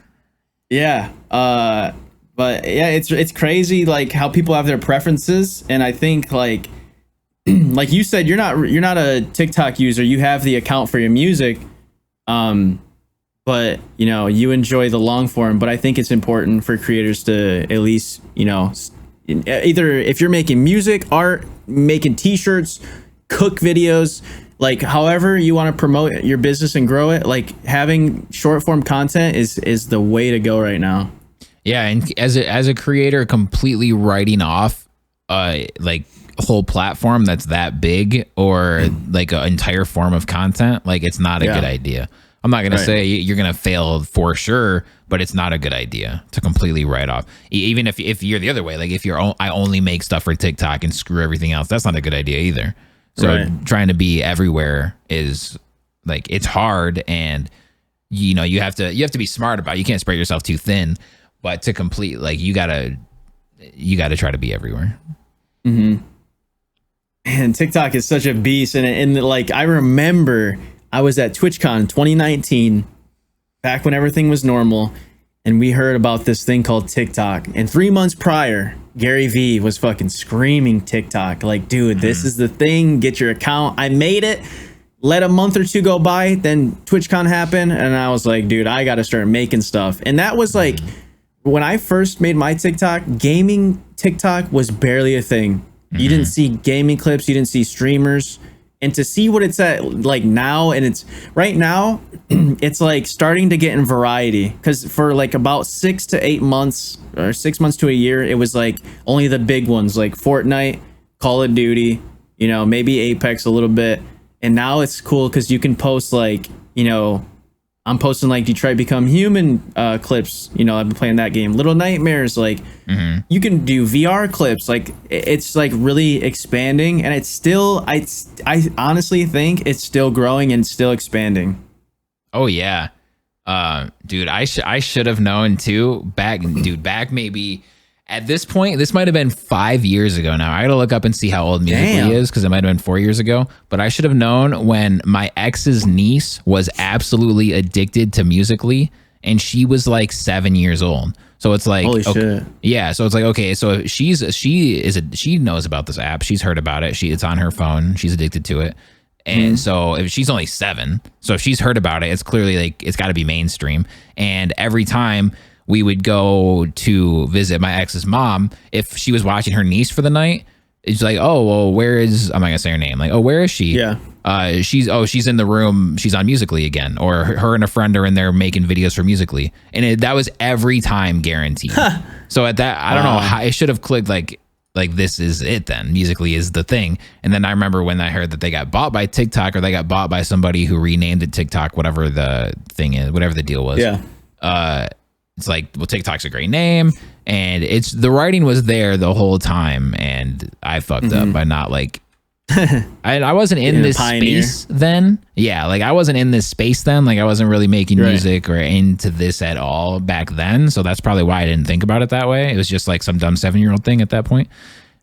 But yeah, it's crazy like how people have their preferences, and I think like like you said, you're not a TikTok user. You have the account for your music, but you enjoy the long form. But I think it's important for creators to at least either if you're making music, art, making t-shirts, cook videos, like however you want to promote your business and grow it, like having short form content is the way to go right now. Yeah, and as a creator, completely writing off like a whole platform that's that big, or like an entire form of content, like it's not a good idea. I'm not gonna say you're gonna fail for sure, but it's not a good idea to completely write off. Even if you're the other way, like if I only make stuff for TikTok and screw everything else, that's not a good idea either. So trying to be everywhere is like, it's hard, and you have to be smart about it. You can't spread yourself too thin. But to complete, like you gotta try to be everywhere. And TikTok is such a beast, and like I remember I was at TwitchCon 2019, back when everything was normal, and we heard about this thing called TikTok. And 3 months prior, Gary Vee was fucking screaming TikTok, like, dude, this is the thing. Get your account. I made it. Let a month or two go by, then TwitchCon happened, and I was like, dude, I got to start making stuff. And that was like. When I first made my TikTok, gaming TikTok was barely a thing. You didn't see gaming clips, you didn't see streamers. And to see what it's at like now, and it's right now, it's like starting to get in variety. Because for like about 6 to 8 months, or 6 months to a year, it was like only the big ones like Fortnite, Call of Duty, maybe Apex a little bit. And now it's cool because you can post like, I'm posting like Detroit Become Human clips. I've been playing that game. Little Nightmares, like you can do VR clips. Like it's like really expanding, and it's still. I honestly think it's still growing and still expanding. Oh yeah, dude. I should have known too. Back maybe. At this point, this might have been 5 years ago now. I gotta look up and see how old Musically is, because it might have been 4 years ago. But I should have known when my ex's niece was absolutely addicted to Musically, and she was like 7 years old. So it's like, holy shit. Yeah. So it's like, okay, so she knows about this app. She's heard about it. It's on her phone. She's addicted to it. And so if she's only 7, so if she's heard about it, it's clearly like it's got to be mainstream. And every time we would go to visit my ex's mom, if she was watching her niece for the night, it's like, oh, well, where is, I'm not gonna say her name, like, oh, where is she? Yeah. She's in the room, she's on Musically again, or her and a friend are in there making videos for Musically, and that was every time guaranteed. So at that, I don't know how, it should have clicked like this is it then. Musically is the thing. And then I remember when I heard that they got bought by TikTok, or they got bought by somebody who renamed it TikTok, whatever the thing is, whatever the deal was. Yeah. It's like, well, TikTok's a great name, and the writing was there the whole time, and I fucked up by not like I wasn't in this pioneer. space then. Yeah, like I wasn't in this space then. Like I wasn't really making music or into this at all back then. So that's probably why I didn't think about it that way. It was just like some dumb 7-year-old thing at that point.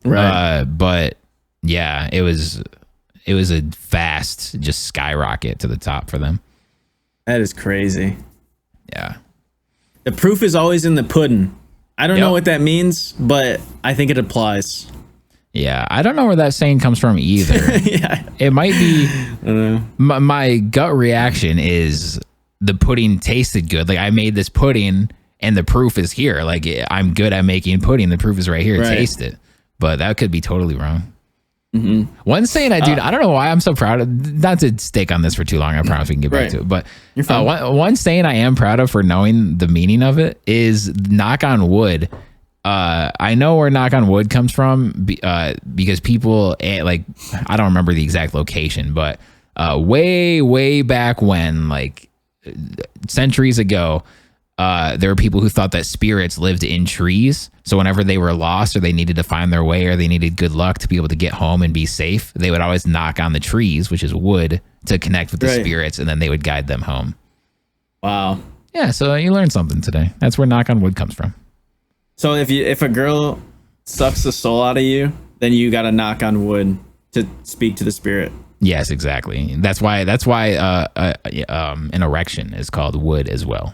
Right. But yeah, it was a fast just skyrocket to the top for them. That is crazy. Yeah. The proof is always in the pudding. I don't know what that means, but I think it applies. Yeah, I don't know where that saying comes from either. Yeah. It might be. I don't know. My gut reaction is the pudding tasted good. Like I made this pudding and the proof is here. Like I'm good at making pudding. The proof is right here. Right. Taste it. But that could be totally wrong. Mm-hmm. One saying I don't know why I'm so proud of, not to stick on this for too long. I promise we can get back to it. But one saying I am proud of for knowing the meaning of it is knock on wood. I know where knock on wood comes from because people like, I don't remember the exact location, but way back when, like centuries ago, there were people who thought that spirits lived in trees. So whenever they were lost or they needed to find their way or they needed good luck to be able to get home and be safe, they would always knock on the trees, which is wood, to connect with the spirits, and then they would guide them home. Wow. Yeah, so you learned something today. That's where knock on wood comes from. So if a girl sucks the soul out of you, then you got to knock on wood to speak to the spirit. Yes, exactly. That's why an erection is called wood as well.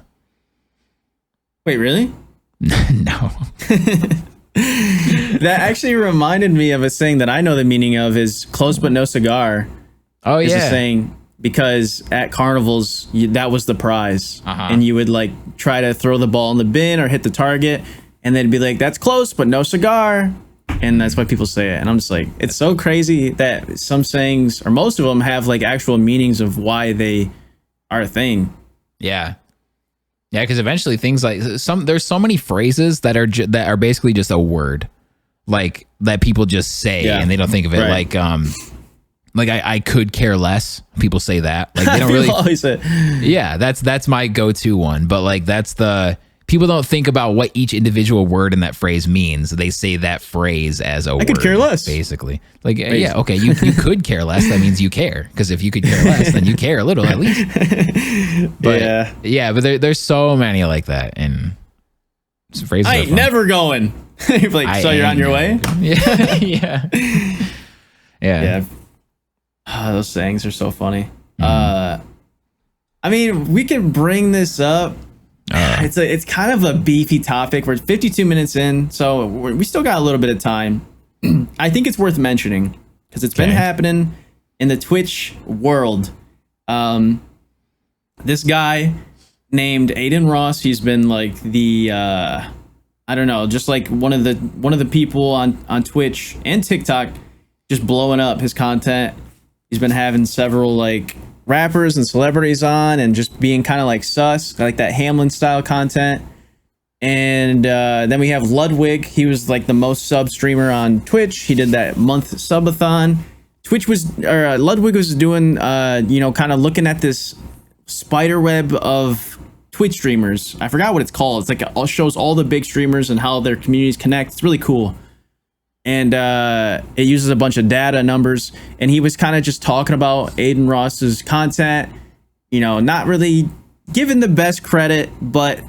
Wait, really? No. That actually reminded me of a saying that I know the meaning of is close but no cigar. Oh, yeah. It's a saying because at carnivals, that was the prize. And you would like try to throw the ball in the bin or hit the target. And they'd be like, that's close, but no cigar. And that's why people say it. And I'm just like, it's so crazy that some sayings, or most of them, have like actual meanings of why they are a thing. Yeah. Yeah, because eventually things like there's so many phrases that are basically just a word, like that people just say and they don't think of it. Right. Like I could care less. People say that. Like they don't really always say. Yeah, that's my go-to one. But like people don't think about what each individual word in that phrase means. They say that phrase as a word. I could care less. Basically. Like, yeah, okay, you could care less. That means you care. Because if you could care less, then you care a little at least. But but there's so many like that. And phrases I ain't never going. You're like, so you're on your way? Yeah. Oh, those sayings are so funny. I mean, we can bring this up. It's kind of a beefy topic. We're 52 minutes in, so we still got a little bit of time. I think it's worth mentioning because it's been happening in the Twitch world. This guy named Aiden Ross, he's been like the I don't know, just like one of the people on Twitch and TikTok just blowing up his content. He's been having several like rappers and celebrities on and just being kind of like sus, like that Hamlin style content. And then we have Ludwig. He was like the most sub streamer on Twitch. He did that month subathon. Ludwig was doing kind of looking at this spider web of Twitch streamers. I forgot what it's called. It's like it shows all the big streamers and how their communities connect. It's really cool. And it uses a bunch of data numbers, and he was kind of just talking about Aiden Ross's content, not really giving the best credit, but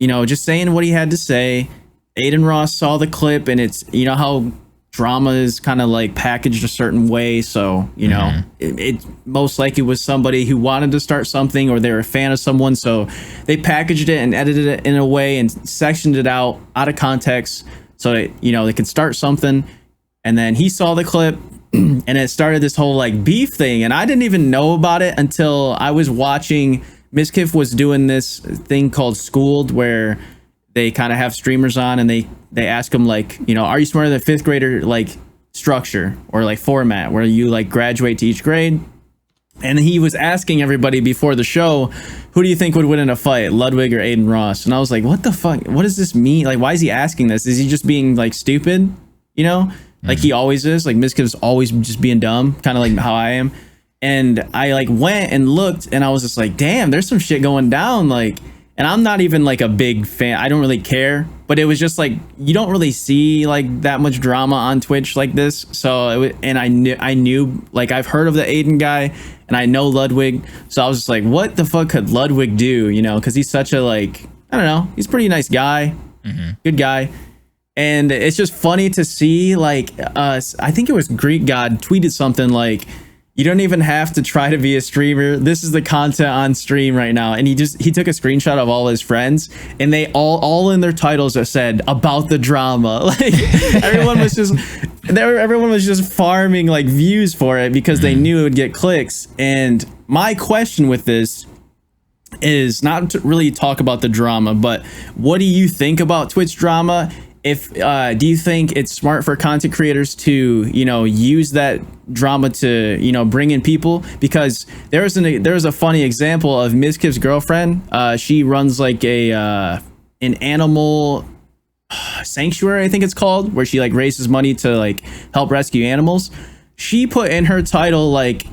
just saying what he had to say. Aiden Ross saw the clip, and it's how drama is kind of like packaged a certain way, so it most likely was somebody who wanted to start something, or they were a fan of someone, so they packaged it and edited it in a way and sectioned it out of context. So, they could start something. And then he saw the clip and it started this whole like beef thing. And I didn't even know about it until I was watching. Miskiff was doing this thing called Schooled, where they kind of have streamers on and they ask them like, are you smarter than a fifth grader, like structure or like format where you like graduate to each grade? And he was asking everybody before the show, who do you think would win in a fight, Ludwig or Aiden Ross? And I was like, what the fuck? What does this mean? Like, why is he asking this? Is he just being like stupid? Like he always is. Like Miskiff's always just being dumb, kind of like how I am. And I like went and looked and I was just like, damn, there's some shit going down. Like, and I'm not even like a big fan. I don't really care, but it was just like you don't really see like that much drama on Twitch like this. So and I knew like I've heard of the Aiden guy, and I know Ludwig, so I was just like, what the fuck could Ludwig do? You know, because he's such a like, I don't know, he's a pretty nice guy, good guy. And it's just funny to see like I think it was Greek God tweeted something like, you don't even have to try to be a streamer. This is the content on stream right now. And he took a screenshot of all his friends, and they all in their titles are said about the drama. Like everyone was just farming like views for it because they knew it would get clicks. And my question with this is not to really talk about the drama, but what do you think about Twitch drama? If do you think it's smart for content creators to, you know, use that drama to, you know, bring in people? Because there's a funny example of Mizkif's girlfriend. She runs like an animal sanctuary, I think it's called, where she like raises money to like help rescue animals. She put in her title like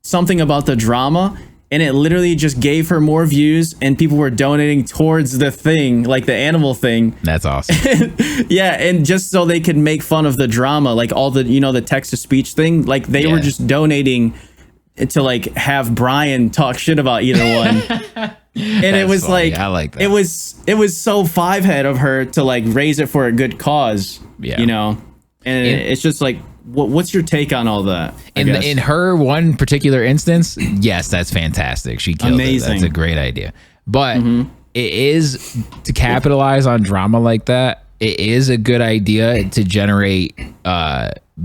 something about the drama, and it literally just gave her more views, and people were donating towards the thing, like the animal thing. That's awesome. Yeah, and just so they could make fun of the drama, like all the, you know, the text to speech thing, like they were just donating to like have Brian talk shit about either one. And it was funny. Like, I like that. It was so five-head of her to like raise it for a good cause, you know? And it's just like, what's your take on all that? In her one particular instance, yes, that's fantastic. She killed it. That's a great idea. But it is, to capitalize on drama like that, it is a good idea to generate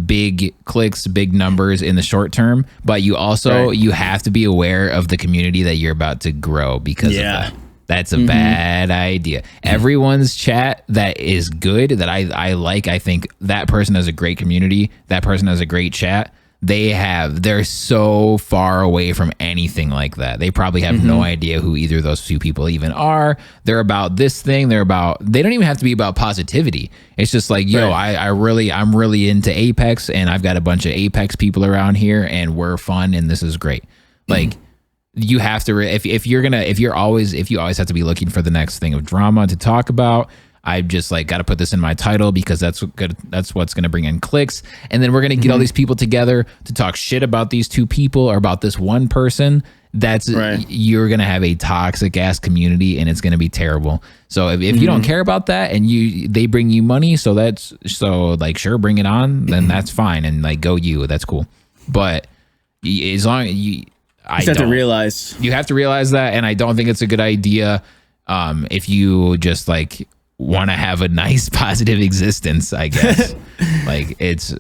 big clicks, big numbers in the short term. But you also you have to be aware of the community that you're about to grow because of that. That's a bad idea. Everyone's chat that is good, that I like, I think that person has a great community, that person has a great chat. They're so far away from anything like that. They probably have no idea who either of those two people even are. They're about this thing. They don't even have to be about positivity. It's just like, yo, I'm really into Apex, and I've got a bunch of Apex people around here, and we're fun, and this is great. Like, you have to, if you always have to be looking for the next thing of drama to talk about, I've just like got to put this in my title because that's what's going to bring in clicks. And then we're going to get all these people together to talk shit about these two people or about this one person. You're going to have a toxic ass community, and it's going to be terrible. So if you don't care about that, and they bring you money, so like, sure, bring it on, then that's fine. And like, go you, that's cool. But as long as you have to realize that, and I don't think it's a good idea if you just like want to have a nice positive existence, I guess. Like, it's,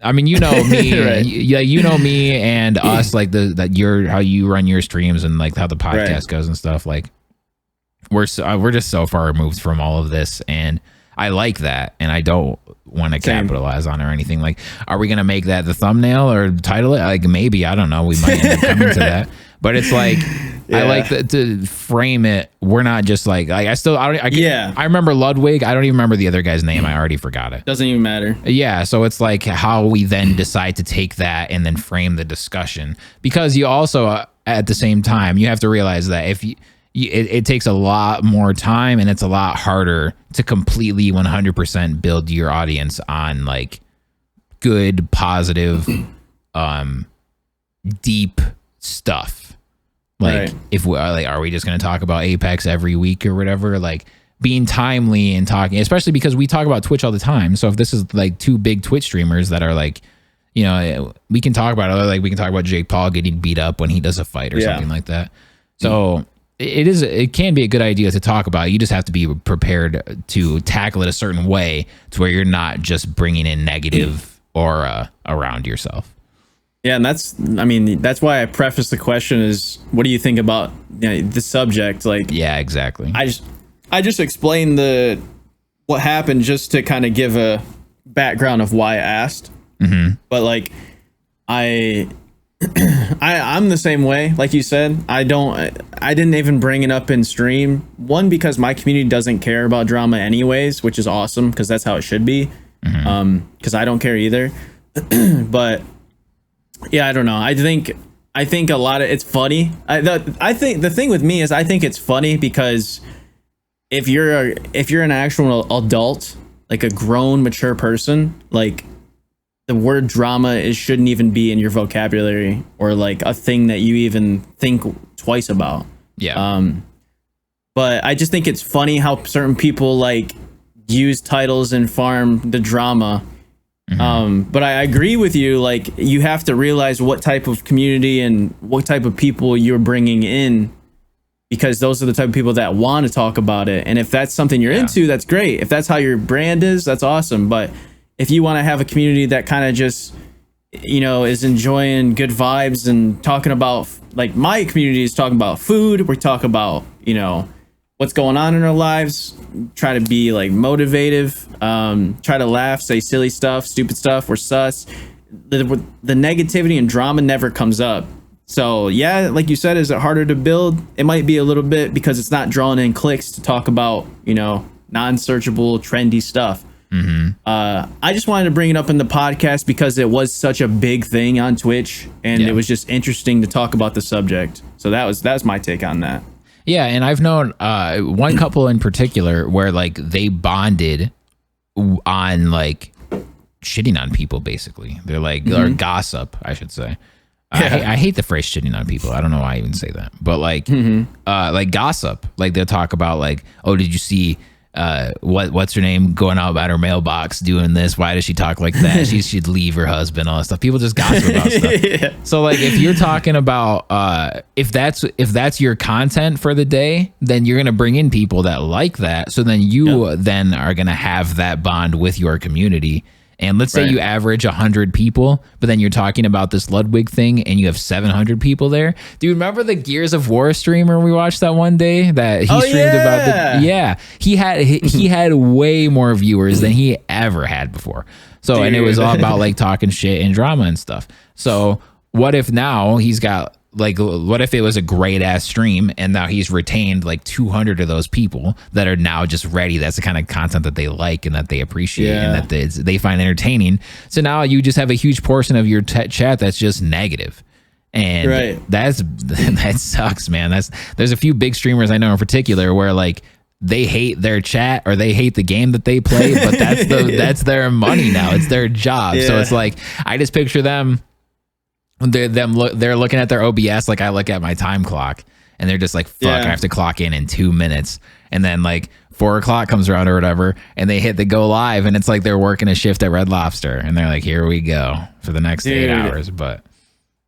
I mean, you know me, you know me and us, like how you run your streams and like how the podcast goes and stuff. Like, we're just so far removed from all of this, and I like that, and I don't want to capitalize on it or anything. Like, are we gonna make that the thumbnail or title it? Like, maybe, I don't know. We might end up coming to that, but it's like, I like to frame it. We're not just like I remember Ludwig. I don't even remember the other guy's name. I already forgot it. Doesn't even matter. Yeah, so it's like how we then decide to take that and then frame the discussion, because you also at the same time you have to realize that if it takes a lot more time, and it's a lot harder to completely 100% build your audience on like good, positive, deep stuff. Like, if we like, are we just going to talk about Apex every week or whatever? Like, being timely and talking, especially because we talk about Twitch all the time. So if this is like two big Twitch streamers that are like, you know, we can talk about it. Like, we can talk about Jake Paul getting beat up when he does a fight or something like that. So it can be a good idea to talk about. You just have to be prepared to tackle it a certain way to where you're not just bringing in negative aura around yourself. Yeah, and that's why I preface the question is, what do you think about the subject? Like, yeah, exactly. I just explained what happened just to kind of give a background of why I asked. But like, I'm the same way. Like you said, I didn't even bring it up in stream. One, because my community doesn't care about drama anyways, which is awesome, because that's how it should be. Because I don't care either. But yeah, I don't know. I think a lot of it's funny. I think the thing with me is I think it's funny because if you're an actual adult, like a grown, mature person, like the word drama shouldn't even be in your vocabulary or like a thing that you even think twice about. Yeah. But I just think it's funny how certain people like use titles and farm the drama. But I agree with you. Like, you have to realize what type of community and what type of people you're bringing in, because those are the type of people that want to talk about it. And if that's something you're into, that's great. If that's how your brand is, that's awesome. But if you want to have a community that kind of just, is enjoying good vibes and talking about, like, my community is talking about food. We talk about, what's going on in our lives, try to be like motivative, try to laugh, say silly stuff, stupid stuff. We're sus. The negativity and drama never comes up. So yeah, like you said, is it harder to build? It might be a little bit because it's not drawing in clicks to talk about, non-searchable, trendy stuff. I just wanted to bring it up in the podcast because it was such a big thing on Twitch, and it was just interesting to talk about the subject. So that's my take on that. Yeah, and I've known one couple in particular where like they bonded on like shitting on people. Basically, they're like or gossip, I should say. I hate the phrase shitting on people. I don't know why I even say that, but like gossip. Like they'll talk about like, oh, did you see what's her name going out about her mailbox doing this? Why does she talk like that? She should leave her husband, all that stuff. People just gossip about stuff. So like if you're talking about if that's your content for the day, then you're gonna bring in people that like that. So then you then are gonna have that bond with your community. And let's say you average 100 people, but then you're talking about this Ludwig thing and you have 700 people there. Do you remember the Gears of War streamer we watched that one day that he streamed about he had way more viewers than he ever had before. So, and it was all about like talking shit and drama and stuff. So what if now he's got like, what if it was a great ass stream and now he's retained like 200 of those people that are now just ready? That's the kind of content that they like and that they appreciate and that they find entertaining. So now you just have a huge portion of your chat that's just negative. And that sucks, man. There's a few big streamers I know in particular where like they hate their chat or they hate the game that they play, but that's their money now. It's their job. So it's like, I just picture them. They're looking at their OBS like I look at my time clock, and they're just like, fuck, I have to clock in 2 minutes. And then like 4 o'clock comes around or whatever, and they hit the go live, and it's like they're working a shift at Red Lobster, and they're like, here we go for the next 8 hours. But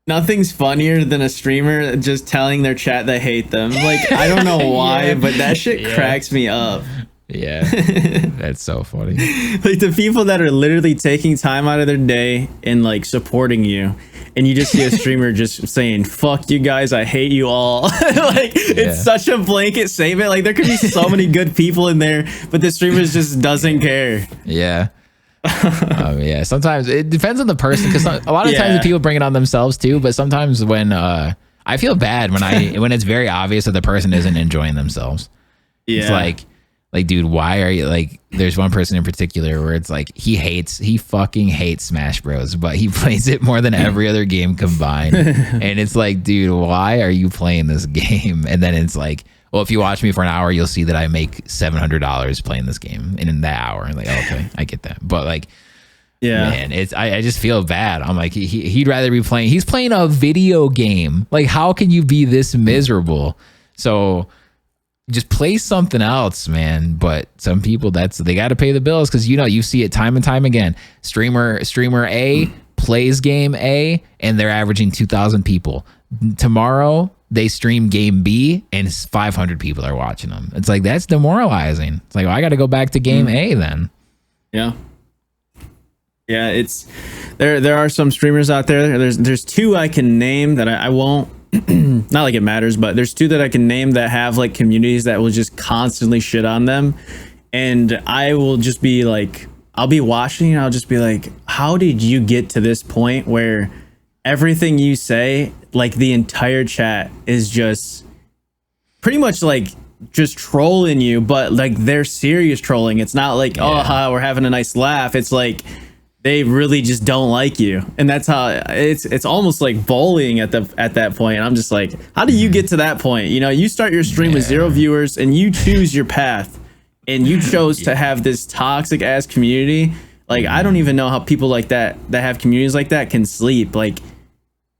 nothing's funnier than a streamer just telling their chat they hate them. Like, I don't know why, but that shit cracks me up. Yeah, that's so funny. Like the people that are literally taking time out of their day and like supporting you, and you just see a streamer just saying, fuck you guys, I hate you all. Like, it's such a blanket statement. Like, there could be so many good people in there, but the streamer just doesn't care. Yeah. Sometimes it depends on the person, because a lot of times people bring it on themselves too, but sometimes when I feel bad when it's very obvious that the person isn't enjoying themselves. It's like, dude, why are you like, there's one person in particular where it's like, he fucking hates Smash Bros, but he plays it more than every other game combined. And it's like, dude, why are you playing this game? And then it's like, well, if you watch me for an hour, you'll see that I make $700 playing this game in that hour. Like, okay, I get that. But like, man, I just feel bad. I'm like, he'd rather be playing, he's playing a video game. Like, how can you be this miserable? So just play something else, man. But some people, they got to pay the bills, because you see it time and time again. Streamer A plays game A, and they're averaging 2,000 people. Tomorrow they stream game B, and 500 people are watching them. It's like, that's demoralizing. It's like, well, I got to go back to game A then. Yeah, it's there are some streamers out there. There's two I can name that I won't. Not like it matters, but there's two that I can name that have like communities that will just constantly shit on them, and I will just be like, I'll be watching and I'll just be like, how did you get to this point where everything you say, like the entire chat is just pretty much like just trolling you, but like they're serious trolling. It's not like, oh, we're having a nice laugh. It's like they really just don't like you, and that's how it's almost like bullying at that point. And I'm just like, how do you get to that point? You know, you start your stream with 0 viewers and you choose your path, and you chose to have this toxic ass community. Like, I don't even know how people like that have communities like that can sleep. Like,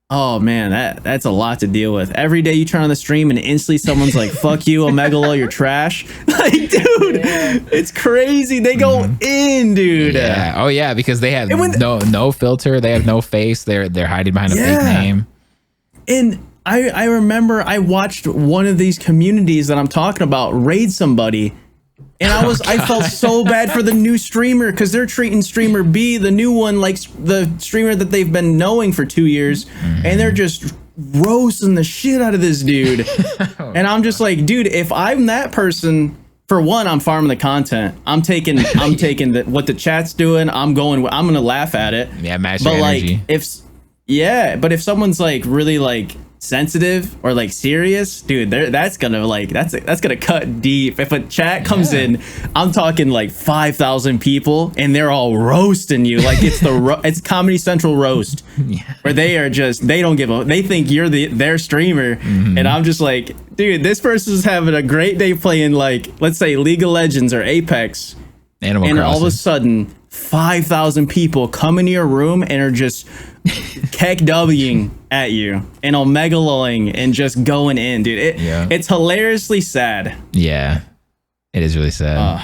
oh man, that's a lot to deal with. Every day you turn on the stream and instantly someone's like, fuck you, Omegalo, you're trash. Like, dude, it's crazy. They go in, dude. Yeah. Oh yeah, because they have no filter. They have no face. They're hiding behind a fake name. And I remember I watched one of these communities that I'm talking about raid somebody. And I felt so bad for the new streamer, because they're treating streamer B, the new one, like the streamer that they've been knowing for 2 years, and they're just roasting the shit out of this dude. And I'm just like, dude, if I'm that person, for one, I'm farming the content. I'm taking what the chat's doing. I'm gonna laugh at it. Yeah, match your energy. But if someone's like really like sensitive or like serious, dude, that's gonna cut deep. If a chat comes in, I'm talking like 5,000 people and they're all roasting you like it's it's Comedy Central roast, where they don't give a, they think you're their streamer, and I'm just like, dude, this person's having a great day playing, like, let's say League of Legends or Apex, and all of a sudden 5,000 people come into your room and are just KEKWing at you and omegaloing and just going in, dude. It's hilariously sad. Yeah, it is really sad.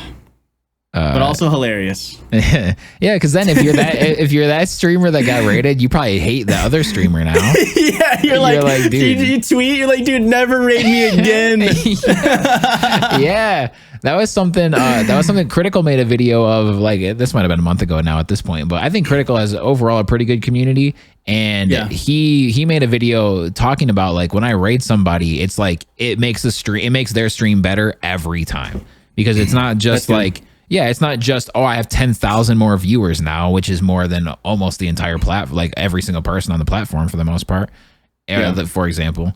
But also hilarious. Yeah, because then if you're that streamer that got raided, you probably hate the other streamer now. Yeah, you're like, dude, you tweet, you're like, dude, never raid me again. Yeah. That was something Critical made a video of. Like, this might have been a month ago now at this point, but I think Critical has overall a pretty good community, and he made a video talking about, like, when I raid somebody, it's like it makes their stream better every time, because it's not just like, it's not just, oh, I have 10,000 more viewers now, which is more than almost the entire platform, like every single person on the platform for the most part, for example.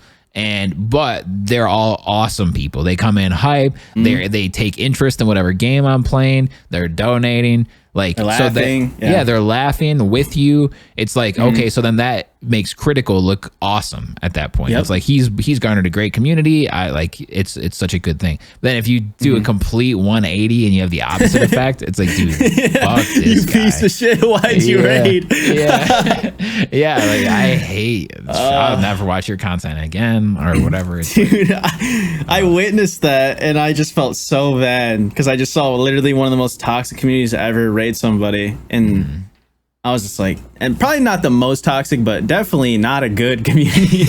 But they're all awesome people. They come in hype. They take interest in whatever game I'm playing. They're donating. Like, they're laughing. They're laughing with you. It's like, okay, so then that makes Critical look awesome at that point. It's like he's garnered a great community. It's such a good thing. Then if you do a complete 180 and you have the opposite effect, it's like, dude, fuck this you guy. Piece of shit. Why'd you raid? Like, I hate. I'll never watch your content again or whatever. It's dude, I witnessed that and I just felt so bad, because I just saw literally one of the most toxic communities ever raid somebody, and I was just like, and probably not the most toxic, but definitely not a good community.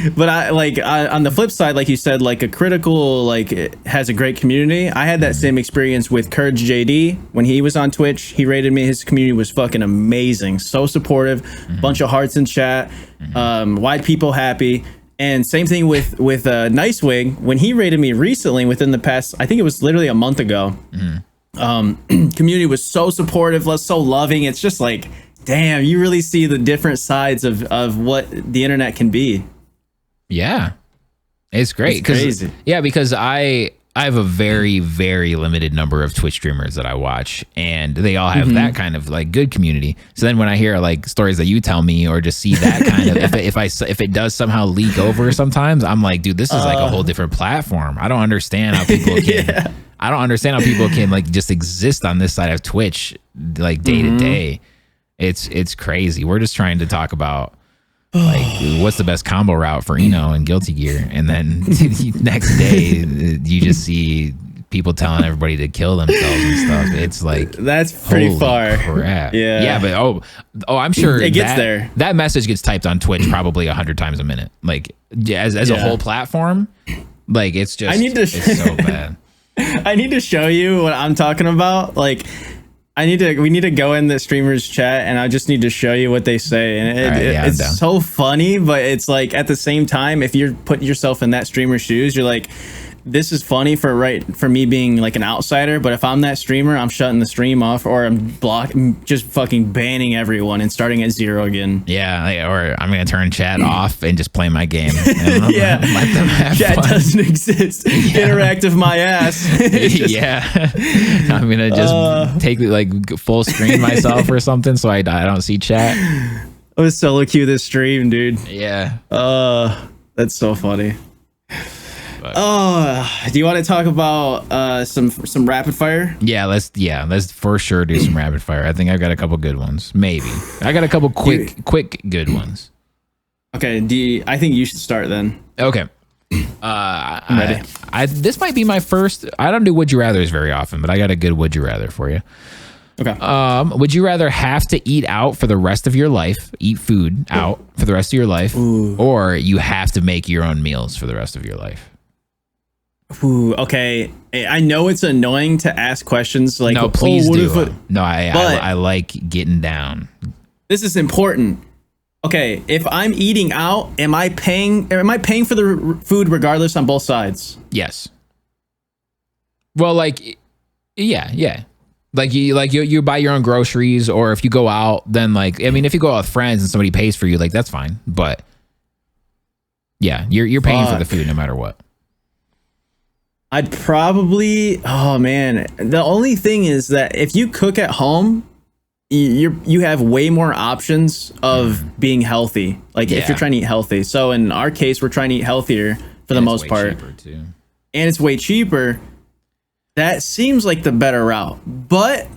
But on the flip side, like you said, like a Critical, like, it has a great community. I had that same experience with Courage JD when he was on Twitch. He rated me. His community was fucking amazing, so supportive, bunch of hearts in chat, white people happy. And same thing with Nicewig when he rated me recently, within the past, I think it was literally a month ago. Community was so supportive, so loving. It's just like, damn, you really see the different sides of what the internet can be. Yeah, it's great. It's crazy. Because I have a very, very limited number of Twitch streamers that I watch, and they all have that kind of like good community. So then when I hear like stories that you tell me, or just see that kind of, if it does somehow leak over sometimes, I'm like, dude, this is like a whole different platform. I don't understand how people can. I don't understand how people can like just exist on this side of Twitch like day to day. It's crazy. We're just trying to talk about like what's the best combo route for Eno and Guilty Gear, and then next day you just see people telling everybody to kill themselves and stuff. It's like, that's pretty far. Crap. Yeah, but I'm sure it gets there. That message gets typed on Twitch probably 100 times a minute. Like as a whole platform, like it's just it's so bad. I need to show you what I'm talking about. Like, we need to go in the streamers chat, and I just need to show you what they say. And it's so funny, but it's like, at the same time, if you're putting yourself in that streamer shoes, you're like, this is funny for me being like an outsider, but if I'm that streamer, I'm shutting the stream off, or I'm just fucking banning everyone and starting at 0 again. Yeah, or I'm gonna turn chat off and just play my game. And Yeah, let them have chat fun. doesn't exist. Interactive my ass. Yeah, I'm gonna just take like full screen myself or something so I don't see chat. I was solo queue this stream, dude. Yeah. That's so funny. But- Do you want to talk about some rapid fire? Yeah, let's for sure do some rapid fire. I think I've got a couple good ones. Maybe I got a couple quick good ones. Okay. I think you should start then. Okay. I'm ready. This might be my first. I don't do would you rather's very often, but I got a good would you rather for you. Okay. Would you rather have to eat out for the rest of your life, eat food out for the rest of your life, or you have to make your own meals for the rest of your life? Ooh, okay. I know it's annoying to ask questions like, No, please what do. if No, I like getting down. this is important. Okay, if I'm eating out, am I paying for the food regardless on both sides? Yes. Well, like, yeah. Like you buy your own groceries, or if you go out, then like, I mean, if you go out with friends and somebody pays for you, like that's fine. But yeah, you're paying for the food no matter what. I'd probably, oh man, the only thing is that if you cook at home, you have way more options of being healthy. Like if you're trying to eat healthy. So in our case, we're trying to eat healthier for the most part. Cheaper too. And it's way cheaper. That seems like the better route. But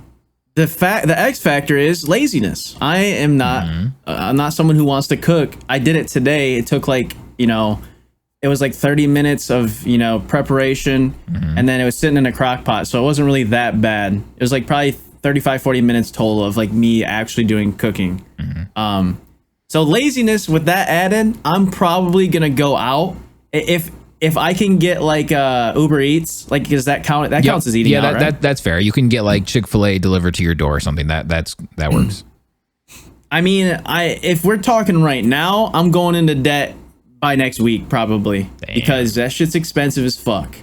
the X factor is laziness. I am not I'm not someone who wants to cook. I did it today. It took like, it was like 30 minutes of, preparation, and then it was sitting in a crock pot. So it wasn't really that bad. It was like probably 35, 40 minutes total of like me actually doing cooking. So laziness with that added, I'm probably going to go out. If I can get like Uber Eats, like, does that count? That counts as eating out, right? That's fair. You can get like Chick-fil-A delivered to your door or something. That works. I mean, if we're talking right now, I'm going into debt by next week probably. Damn. Because that shit's expensive as fuck.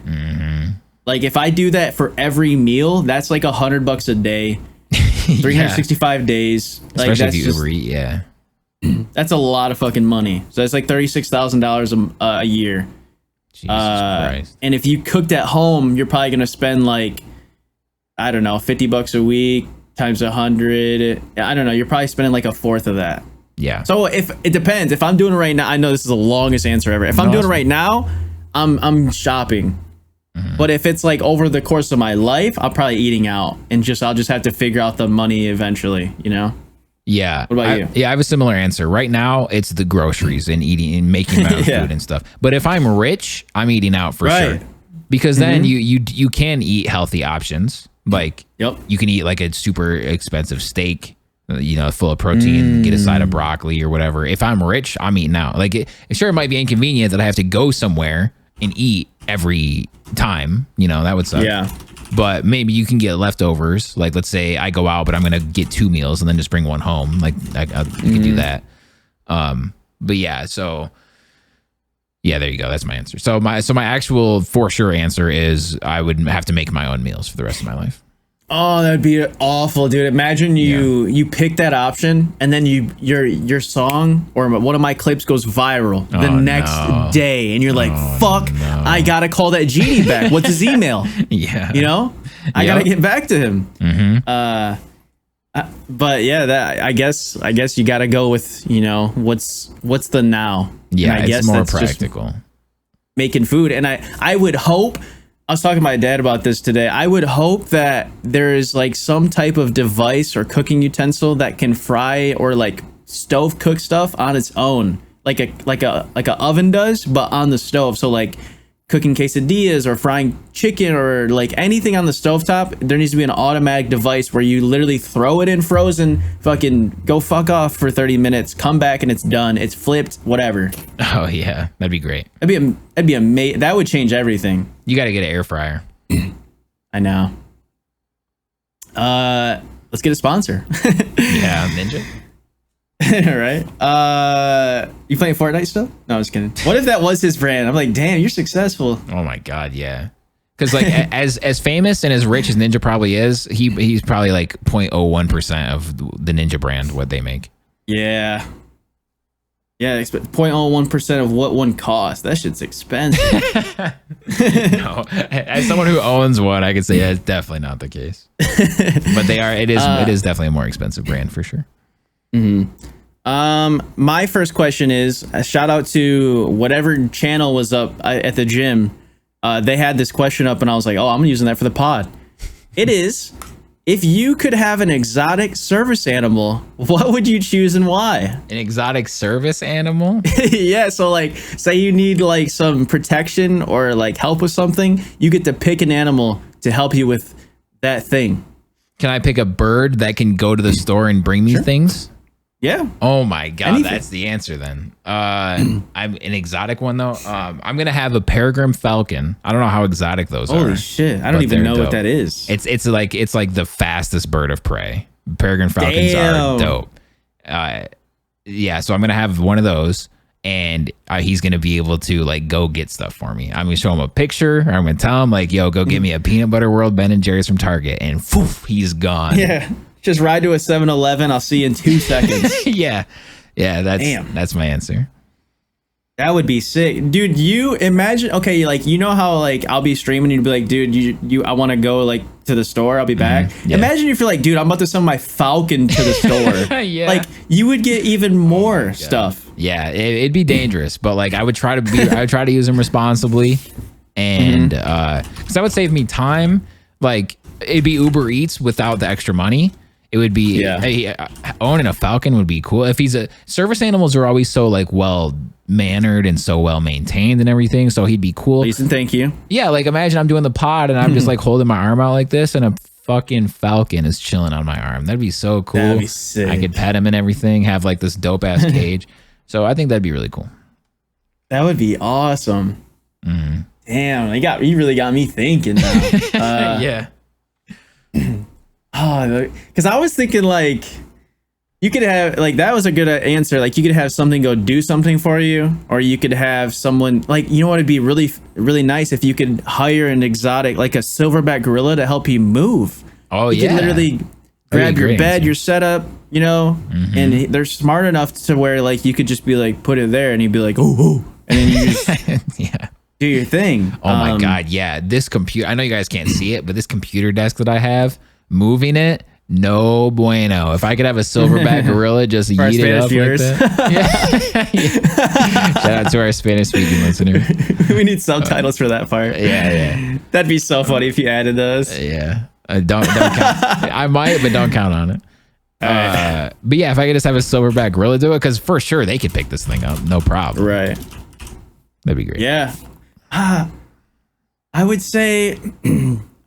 Like if I do that for every meal, that's like $100 a day, 365 days. Like, especially that's if you Uber Eat, yeah. That's a lot of fucking money. So that's like $36,000 a year. Jesus Christ. And if you cooked at home, you're probably gonna spend like, I don't know, $50 a week times 100. I don't know. You're probably spending like a fourth of that. Yeah. So if it depends, if I'm doing it right now, I know this is the longest answer ever. If I'm doing it right now, I'm shopping. But if it's like over the course of my life, I'm probably eating out, and I'll just have to figure out the money eventually. Yeah. What about you? Yeah, I have a similar answer. Right now, it's the groceries and eating and making my own food and stuff. But if I'm rich, I'm eating out for sure. Because then you can eat healthy options. Like you can eat like a super expensive steak, full of protein, get a side of broccoli or whatever. If I'm rich, I'm eating out. Like it might be inconvenient that I have to go somewhere and eat every time. That would suck. Yeah. But maybe you can get leftovers. Like, let's say I go out, but I'm going to get 2 meals and then just bring one home. Like, you can do that. But yeah, so yeah, there you go. That's my answer. So my actual for sure answer is I would have to make my own meals for the rest of my life. Oh, that'd be awful, dude. Imagine you pick that option and then your song or one of my clips goes viral the next day, and you're like, fuck, I gotta call that genie back. What's his email? I gotta get back to him. But yeah, I guess you gotta go with what's the now. Yeah, I guess it's more that's practical. Making food, and I would hope. I was talking to my dad about this today. I would hope that there is like some type of device or cooking utensil that can fry or like stove cook stuff on its own, like a oven does, but on the stove. So like cooking quesadillas or frying chicken or like anything on the stovetop, there needs to be an automatic device where you literally throw it in frozen, fucking go fuck off for 30 minutes, come back and it's done. It's flipped, whatever. Oh yeah, that'd be great. That'd be amazing. That would change everything. You got to get an air fryer. I know. Let's get a sponsor. Yeah, Ninja. Right? You playing Fortnite still? No, I was kidding. What if that was his brand? I'm like, damn, you're successful. Oh my god, yeah. Because like as famous and as rich as Ninja probably is, he's probably like 0.01% of the Ninja brand what they make. Yeah. Yeah, 0.01% of what one costs. That shit's expensive. No, as someone who owns one, I could say that's definitely not the case. But it is definitely a more expensive brand for sure. My first question is a shout out to whatever channel was up at the gym. They had this question up and I was like, oh, I'm using that for the pod. It is, if you could have an exotic service animal, what would you choose and why? An exotic service animal? Yeah, so like say you need like some protection or like help with something, you get to pick an animal to help you with that thing. Can I pick a bird that can go to the store and bring me things? Yeah. Oh my god, Anything. that's the answer then. I'm an exotic one though. I'm gonna have a peregrine falcon. I don't know how exotic those are. Holy shit! I don't even know what that is. It's like the fastest bird of prey. Peregrine falcons are dope. Yeah, so I'm gonna have one of those, and he's gonna be able to like go get stuff for me. I'm gonna show him a picture, or I'm gonna tell him like, "Yo, go get me a peanut butter world Ben and Jerry's from Target," and poof, he's gone. Yeah. Just ride to a 7-Eleven. I'll see you in 2 seconds. Yeah. That's my answer. That would be sick, dude. You imagine? Okay, like you know how like I'll be streaming, and you'd be like, dude, I want to go like to the store. I'll be back. Yeah. Imagine if you're like, dude, I'm about to send my falcon to the store. Yeah. Like you would get even more stuff. Yeah, it'd be dangerous, but like I would try to use them responsibly, and because that would save me time. Like it'd be Uber Eats without the extra money. It would be owning a falcon would be cool. If service animals are always so like well mannered and so well maintained and everything, so he'd be cool. Please and thank you. Yeah, like imagine I'm doing the pod and I'm just like holding my arm out like this, and a fucking falcon is chilling on my arm. That'd be so cool. That'd be sick. I could pet him and everything. Have like this dope ass cage. So I think that'd be really cool. That would be awesome. Damn, you really got me thinking now. Yeah. Oh, because I was thinking like you could have like that was a good answer. Like you could have something go do something for you, or you could have someone like you know what it'd be really really nice if you could hire an exotic like a silverback gorilla to help you move. Oh you yeah, could literally grab your bed, your setup, you know, and they're smart enough to where like you could just be like put it there, and he'd be like oh, and then you just yeah. Do your thing. Oh my god, yeah. This computer, I know you guys can't see it, but this computer desk that I have, moving it, no bueno. If I could have a silverback gorilla just yeet it up viewers. like that. Yeah. Shout out to our Spanish speaking listener. We need subtitles for that part. Yeah. That'd be so funny if you added those. Yeah. Don't count. I might, but don't count on it. But yeah, if I could just have a silverback gorilla do it, because for sure they could pick this thing up, no problem. Right. That'd be great. Yeah. I would say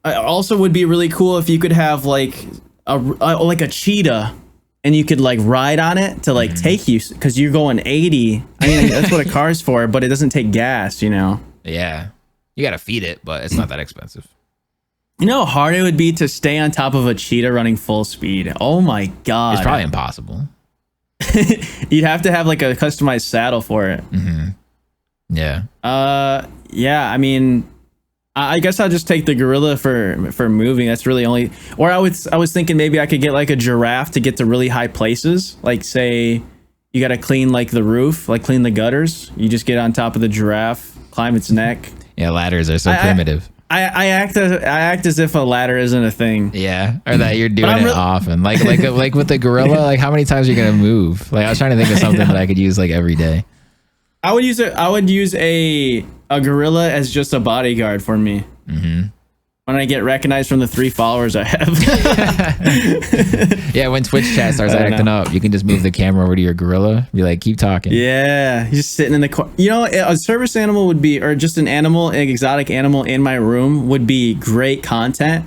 also would be really cool if you could have like a cheetah and you could like ride on it to like take you, because you're going 80. I mean that's what a car's for, but it doesn't take gas, you know. Yeah, you gotta feed it, but it's not that expensive. You know how hard it would be to stay on top of a cheetah running full speed? Oh my god, it's probably impossible. You'd have to have like a customized saddle for it. Yeah. Yeah, I mean, I guess I'll just take the gorilla for moving. That's really only, or I was thinking maybe I could get like a giraffe to get to really high places. Like say you got to clean like the roof, like clean the gutters. You just get on top of the giraffe, climb its neck. Yeah, ladders are so primitive. I act as if a ladder isn't a thing. Yeah, or that you're doing it often. Like with the gorilla, like how many times are you gonna move? Like I was trying to think of something that I could use like every day. I would use a gorilla as just a bodyguard for me. When I get recognized from the 3 followers I have. Yeah, when Twitch chat starts acting up, you can just move the camera over to your gorilla. Be like, keep talking. Yeah, he's just sitting in the corner. You know, a service animal would be, or just an exotic animal in my room would be great content.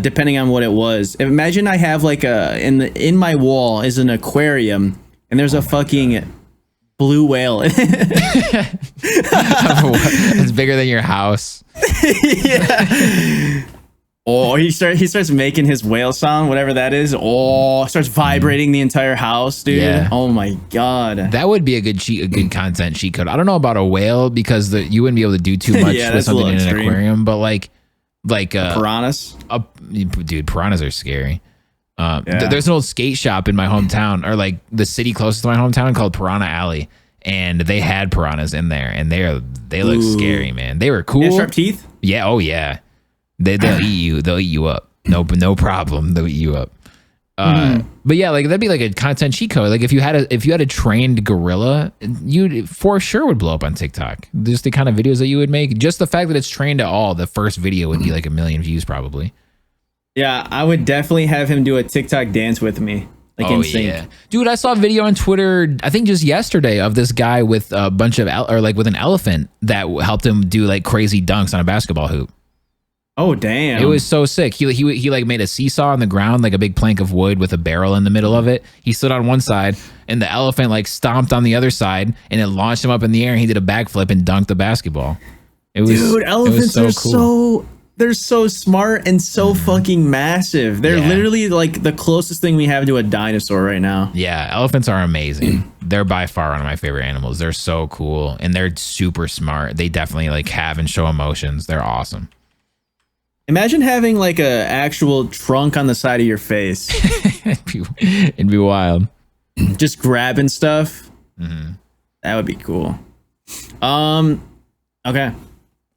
Depending on what it was. Imagine I have like in my wall is an aquarium, and there's a fucking blue whale in it. It's bigger than your house. Yeah. Oh, he starts making his whale sound, whatever that is. Oh, starts vibrating the entire house, dude. Yeah. Oh my god. That would be a good content cheat code. I don't know about a whale because you wouldn't be able to do too much Yeah, with that's a something in little an extreme. aquarium, but like Piranhas. dude, piranhas are scary. Yeah. There's an old skate shop in my hometown, or like the city closest to my hometown, called Piranha Alley, and they had piranhas in there, and they look scary, man. They were cool. They have sharp teeth. Yeah. Oh yeah. They'll eat you. They'll eat you up. No problem. They'll eat you up. But yeah, like that'd be like a content cheat code. Like if you had a trained gorilla, you for sure would blow up on TikTok. Just the kind of videos that you would make. Just the fact that it's trained at all, the first video would be like 1 million views probably. Yeah, I would definitely have him do a TikTok dance with me. Like in sync. Yeah. Dude, I saw a video on Twitter, I think just yesterday, of this guy with a bunch of with an elephant that helped him do like crazy dunks on a basketball hoop. Oh damn! It was so sick. He like made a seesaw on the ground, like a big plank of wood with a barrel in the middle of it. He stood on one side, and the elephant like stomped on the other side, and it launched him up in the air. And he did a backflip and dunked the basketball. Dude, elephants so are cool. they're so smart and so fucking massive. They're literally like the closest thing we have to a dinosaur right now. Yeah, elephants are amazing. They're by far one of my favorite animals. They're so cool, and they're super smart. They definitely like have and show emotions. They're awesome. Imagine having like a actual trunk on the side of your face. It'd be wild. Just grabbing stuff. That would be cool. Okay. Next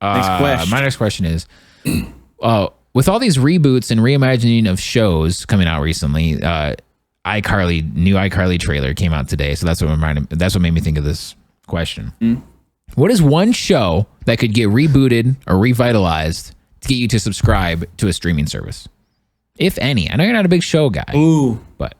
question. My next question is, with all these reboots and reimagining of shows coming out recently, new iCarly trailer came out today, so that's what made me think of this question. What is one show that could get rebooted or revitalized to get you to subscribe to a streaming service, if any? I know you're not a big show guy. Ooh. But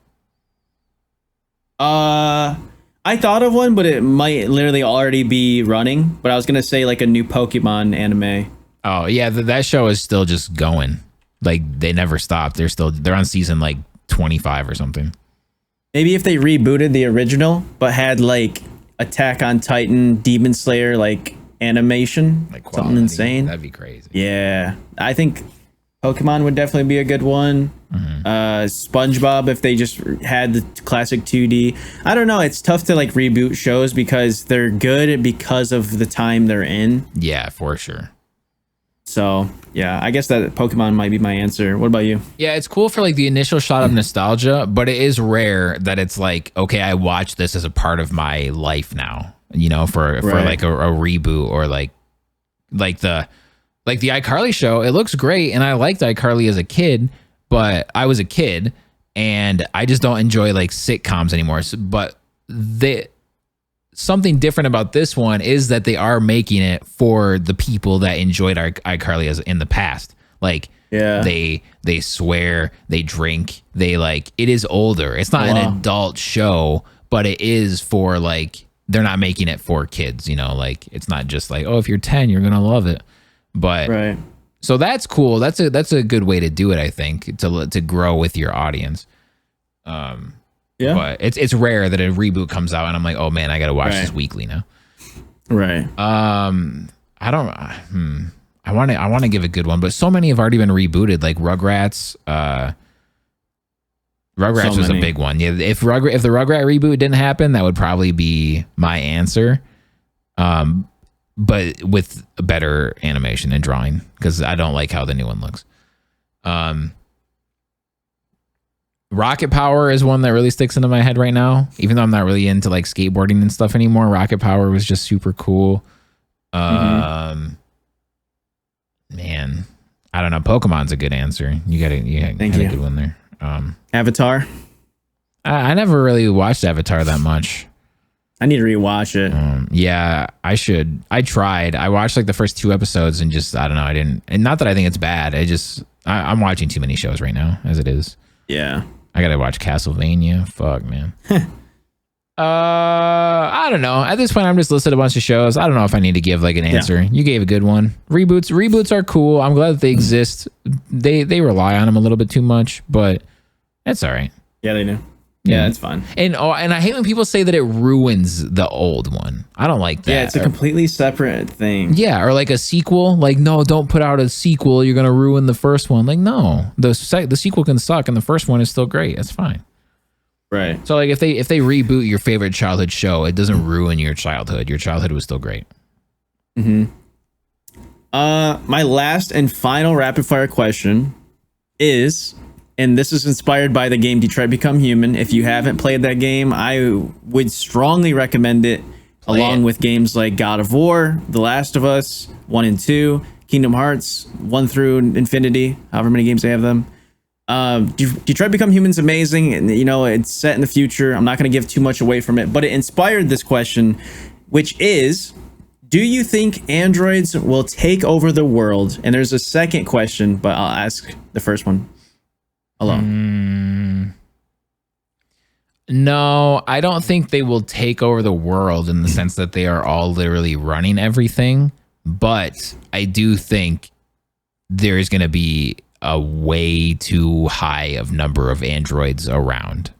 I thought of one, but it might literally already be running. But I was gonna say like a new Pokemon anime. oh yeah, that show is still just going. Like they never stopped. They're on season like 25 or something. Maybe if they rebooted the original, but had like Attack on Titan, Demon Slayer, like animation, Like something quality. insane. That'd be crazy. Yeah, I think Pokemon would definitely be a good one. SpongeBob, if they just had the classic 2D. I don't know. It's tough to like reboot shows because they're good because of the time they're in. Yeah, for sure. So yeah, I guess that Pokemon might be my answer. What about you? Yeah, it's cool for like the initial shot of nostalgia, but it is rare that it's like, okay, I watch this as a part of my life now. You know, for like a reboot or like the iCarly show. It looks great, and I liked iCarly as a kid, but I was a kid, and I just don't enjoy like sitcoms anymore. But something different about this one is that they are making it for the people that enjoyed iCarly as in the past. Like, Yeah. they swear, they drink, they like, it is older. It's not an adult show, but it is for like, they're not making it for kids, you know, like it's not just like, oh, if you're 10, you're gonna love it. But Right. so that's cool. That's a good way to do it, I think, to grow with your audience. Yeah. But it's rare that a reboot comes out and I'm like, oh man, I gotta watch this weekly now. Right. I want to give a good one, but so many have already been rebooted, like Rugrats. Rugrats So was a many. big one. Yeah, if the Rugrat reboot didn't happen, that would probably be my answer. But with better animation and drawing, because I don't like how the new one looks. Rocket Power is one that really sticks into my head right now, even though I'm not really into like skateboarding and stuff anymore. Rocket Power was just super cool. Man, I don't know. Pokemon's a good answer. You had a good one there. Avatar. I never really watched Avatar that much. I need to rewatch it. Yeah, I should. I tried. I watched like the first 2 episodes and just, I don't know. I didn't, and not that I think it's bad. I'm watching too many shows right now as it is. Yeah. I gotta watch Castlevania. Fuck, man. I don't know. At this point, I'm just listed a bunch of shows. I don't know if I need to give like an answer. You gave a good one. Reboots are cool. I'm glad that they exist. They rely on them a little bit too much, but it's all right. Yeah, they do. Yeah, it's fine. And I hate when people say that it ruins the old one. I don't like that. Yeah, it's a completely separate thing. Yeah, or like a sequel. Like, no, don't put out a sequel. You're gonna ruin the first one. Like, no, the sequel can suck, and the first one is still great. That's fine. Right. So like, if they reboot your favorite childhood show, it doesn't ruin your childhood. Your childhood was still great. Mm-hmm. My last and final rapid fire question is, and this is inspired by the game Detroit Become Human. If you haven't played that game, I would strongly recommend it, along with games like God of War, The Last of Us 1 and 2, Kingdom Hearts 1 through Infinity, however many games they have them. Detroit Become Human's amazing, and it's set in the future. I'm not going to give too much away from it, but it inspired this question, which is, do you think androids will take over the world? And there's a second question, but I'll ask the first one alone. No, I don't think they will take over the world in the sense that they are all literally running everything. But I do think there's going to be a way too high of number of androids around.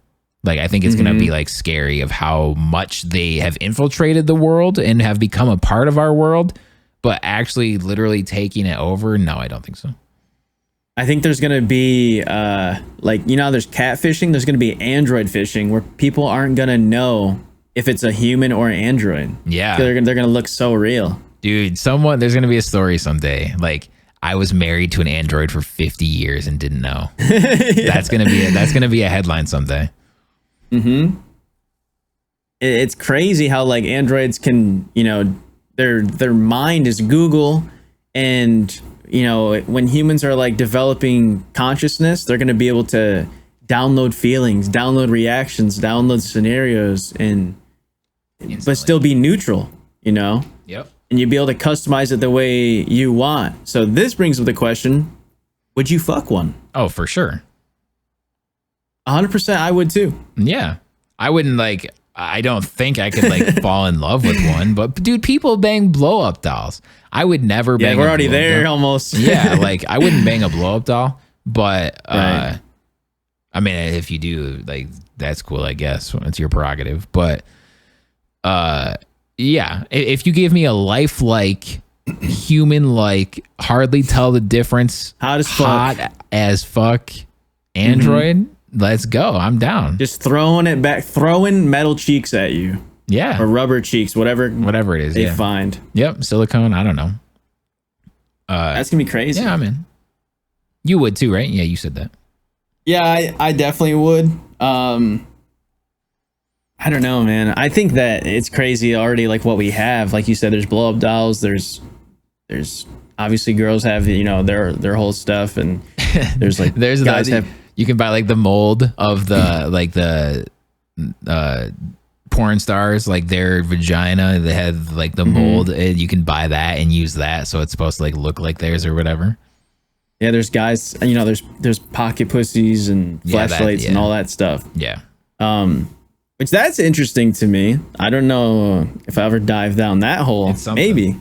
Like, I think it's going to be like scary of how much they have infiltrated the world and have become a part of our world, but actually literally taking it over. No, I don't think so. I think there's going to be there's catfishing. There's going to be android fishing where people aren't going to know if it's a human or an android. Yeah. They're going to look so real. Dude, there's going to be a story someday. Like, I was married to an android for 50 years and didn't know. Yeah. That's going to be a headline someday. Mm-hmm. It's crazy how like androids can, their mind is Google, and when humans are like developing consciousness, they're going to be able to download feelings, download reactions, download scenarios, but still be neutral, Yep. And you'd be able to customize it the way you want. So this brings up the question, would you fuck one? Oh, for sure. 100% I would too. Yeah. I wouldn't I don't think I could fall in love with one, but dude, people bang blow up dolls. I would never bang. Yeah, we're already there almost. Yeah. I wouldn't bang a blow up doll, but, right. I mean, if you do, that's cool, I guess. It's your prerogative. But, yeah, if you give me a lifelike, human-like, hardly tell the difference, hot as fuck android, let's go. I'm down. Just throwing it back, throwing metal cheeks at you. Yeah. Or rubber cheeks, whatever it is. They find. Yep. Silicone. I don't know. That's going to be crazy. Yeah, I'm in. You would too, right? Yeah, you said that. Yeah, I definitely would. I don't know, man. I think that it's crazy already, what we have. Like you said, there's blow up dolls. There's obviously girls have, their whole stuff, and there's guys have. You can buy the mold of the porn stars, their vagina. They have the mold, and you can buy that and use that, so it's supposed to look like theirs or whatever. Yeah, there's guys. There's pocket pussies and flashlights and all that stuff. Yeah. Which that's interesting to me. I don't know if I ever dive down that hole. Maybe.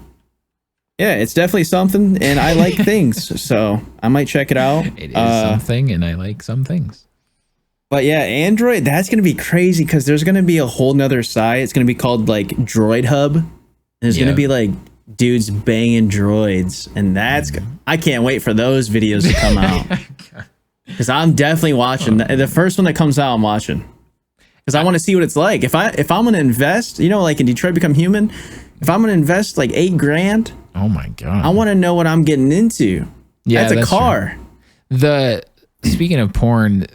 Yeah, it's definitely something, and I like things, so I might check it out. It is something, and I like some things. But yeah, Android, that's going to be crazy, because there's going to be a whole nother side. It's going to be called Droid Hub. There's going to be dudes banging droids, and that's I can't wait for those videos to come out, because I'm definitely watching. The first one that comes out, I'm watching. Because I want to see what it's like. If I'm gonna invest, in Detroit Become Human, if I'm gonna invest $8,000, oh my god, I want to know what I'm getting into. Yeah, that's a car. True. Speaking of porn,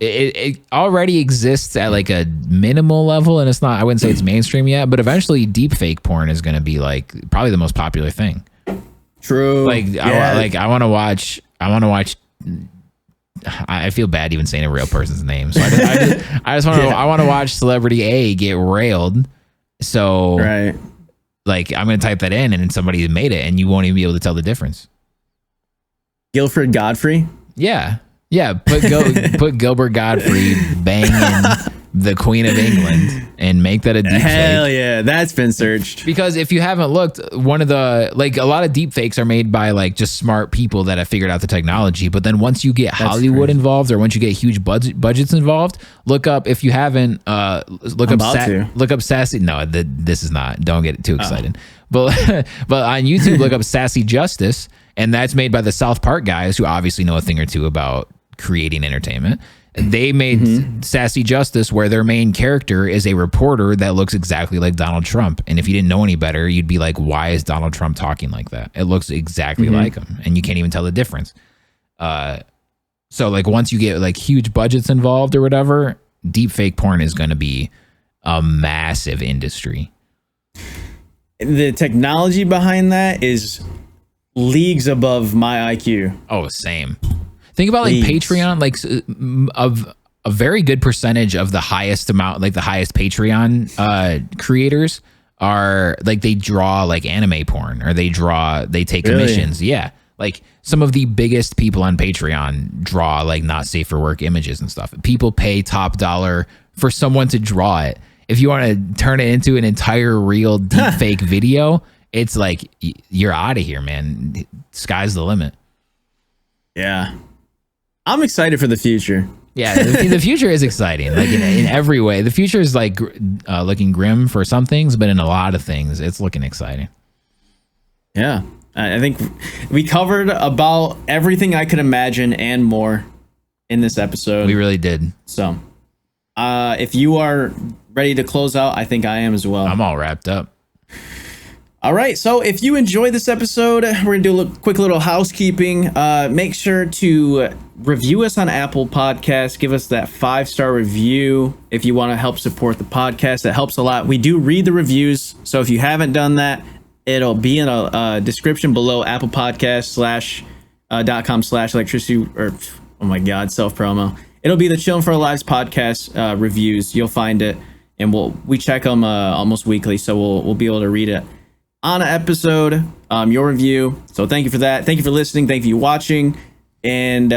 it already exists at a minimal level, and it's not. I wouldn't say it's mainstream yet, but eventually, deepfake porn is gonna be probably the most popular thing. True. I want to watch. I feel bad even saying a real person's name, so I just want to. I want to watch celebrity A get railed. So right, I'm gonna type that in, and somebody made it, and you won't even be able to tell the difference. Guilford Godfrey. Yeah. Put Gilbert Godfrey banging the Queen of England and make that a deep Hell fake. yeah, that's been searched. Because if you haven't looked, one of the like a lot of deep fakes are made by like just smart people that have figured out the technology. But then once you get Hollywood involved, or once you get huge budgets involved, look up, if you haven't, look up Sassy. No, this is not. Don't get too excited. But on YouTube, look up Sassy Justice, and that's made by the South Park guys, who obviously know a thing or two about creating entertainment. They made Sassy Justice, where their main character is a reporter that looks exactly like Donald Trump. And if you didn't know any better, you'd be like, why is Donald Trump talking like that? It looks exactly like him, and you can't even tell the difference. So like once you get like huge budgets involved or whatever, deep fake porn is going to be a massive industry. The technology behind that is leagues above my IQ. Oh, same. Think about like Patreon, like of a very good percentage of the highest amount, like the highest Patreon creators are like, they draw like anime porn, or they take commissions. Yeah. Like some of the biggest people on Patreon draw like not safe for work images and stuff. People pay top dollar for someone to draw it. If you want to turn it into an entire real deep fake video, it's like you're out of here, man. Sky's the limit. Yeah. I'm excited for the future. Yeah, the future is exciting. Like in every way, the future is like looking grim for some things, but in a lot of things, it's looking exciting. Yeah, I think we covered about everything I could imagine and more in this episode. We really did. So, if you are ready to close out, I think I am as well. I'm all wrapped up. All right, so if you enjoyed this episode, we're gonna do a quick little housekeeping. Make sure to review us on Apple Podcasts. Give us that 5-star review if you want to help support the podcast. That helps a lot. We do read the reviews, so if you haven't done that, it'll be in a description below Apple Podcasts .com/electricity, or oh my god, self promo. It'll be the Chillin' for Our Lives podcast reviews. You'll find it, and we check them almost weekly, so we'll be able to read it on an episode, your review. So thank you for that. Thank you for listening. Thank you for watching. And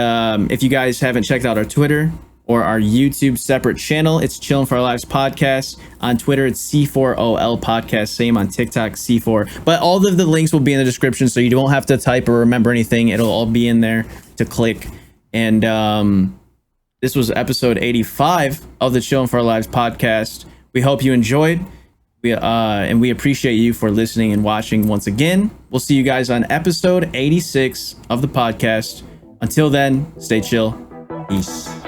if you guys haven't checked out our Twitter or our YouTube separate channel, it's Chillin' for Our Lives podcast. On Twitter, it's C4OL podcast. Same on TikTok, C4. But all of the links will be in the description, so you don't have to type or remember anything. It'll all be in there to click. And this was episode 85 of the Chillin' for Our Lives podcast. We hope you enjoyed. And we appreciate you for listening and watching once again. We'll see you guys on episode 86 of the podcast. Until then, stay chill. Peace.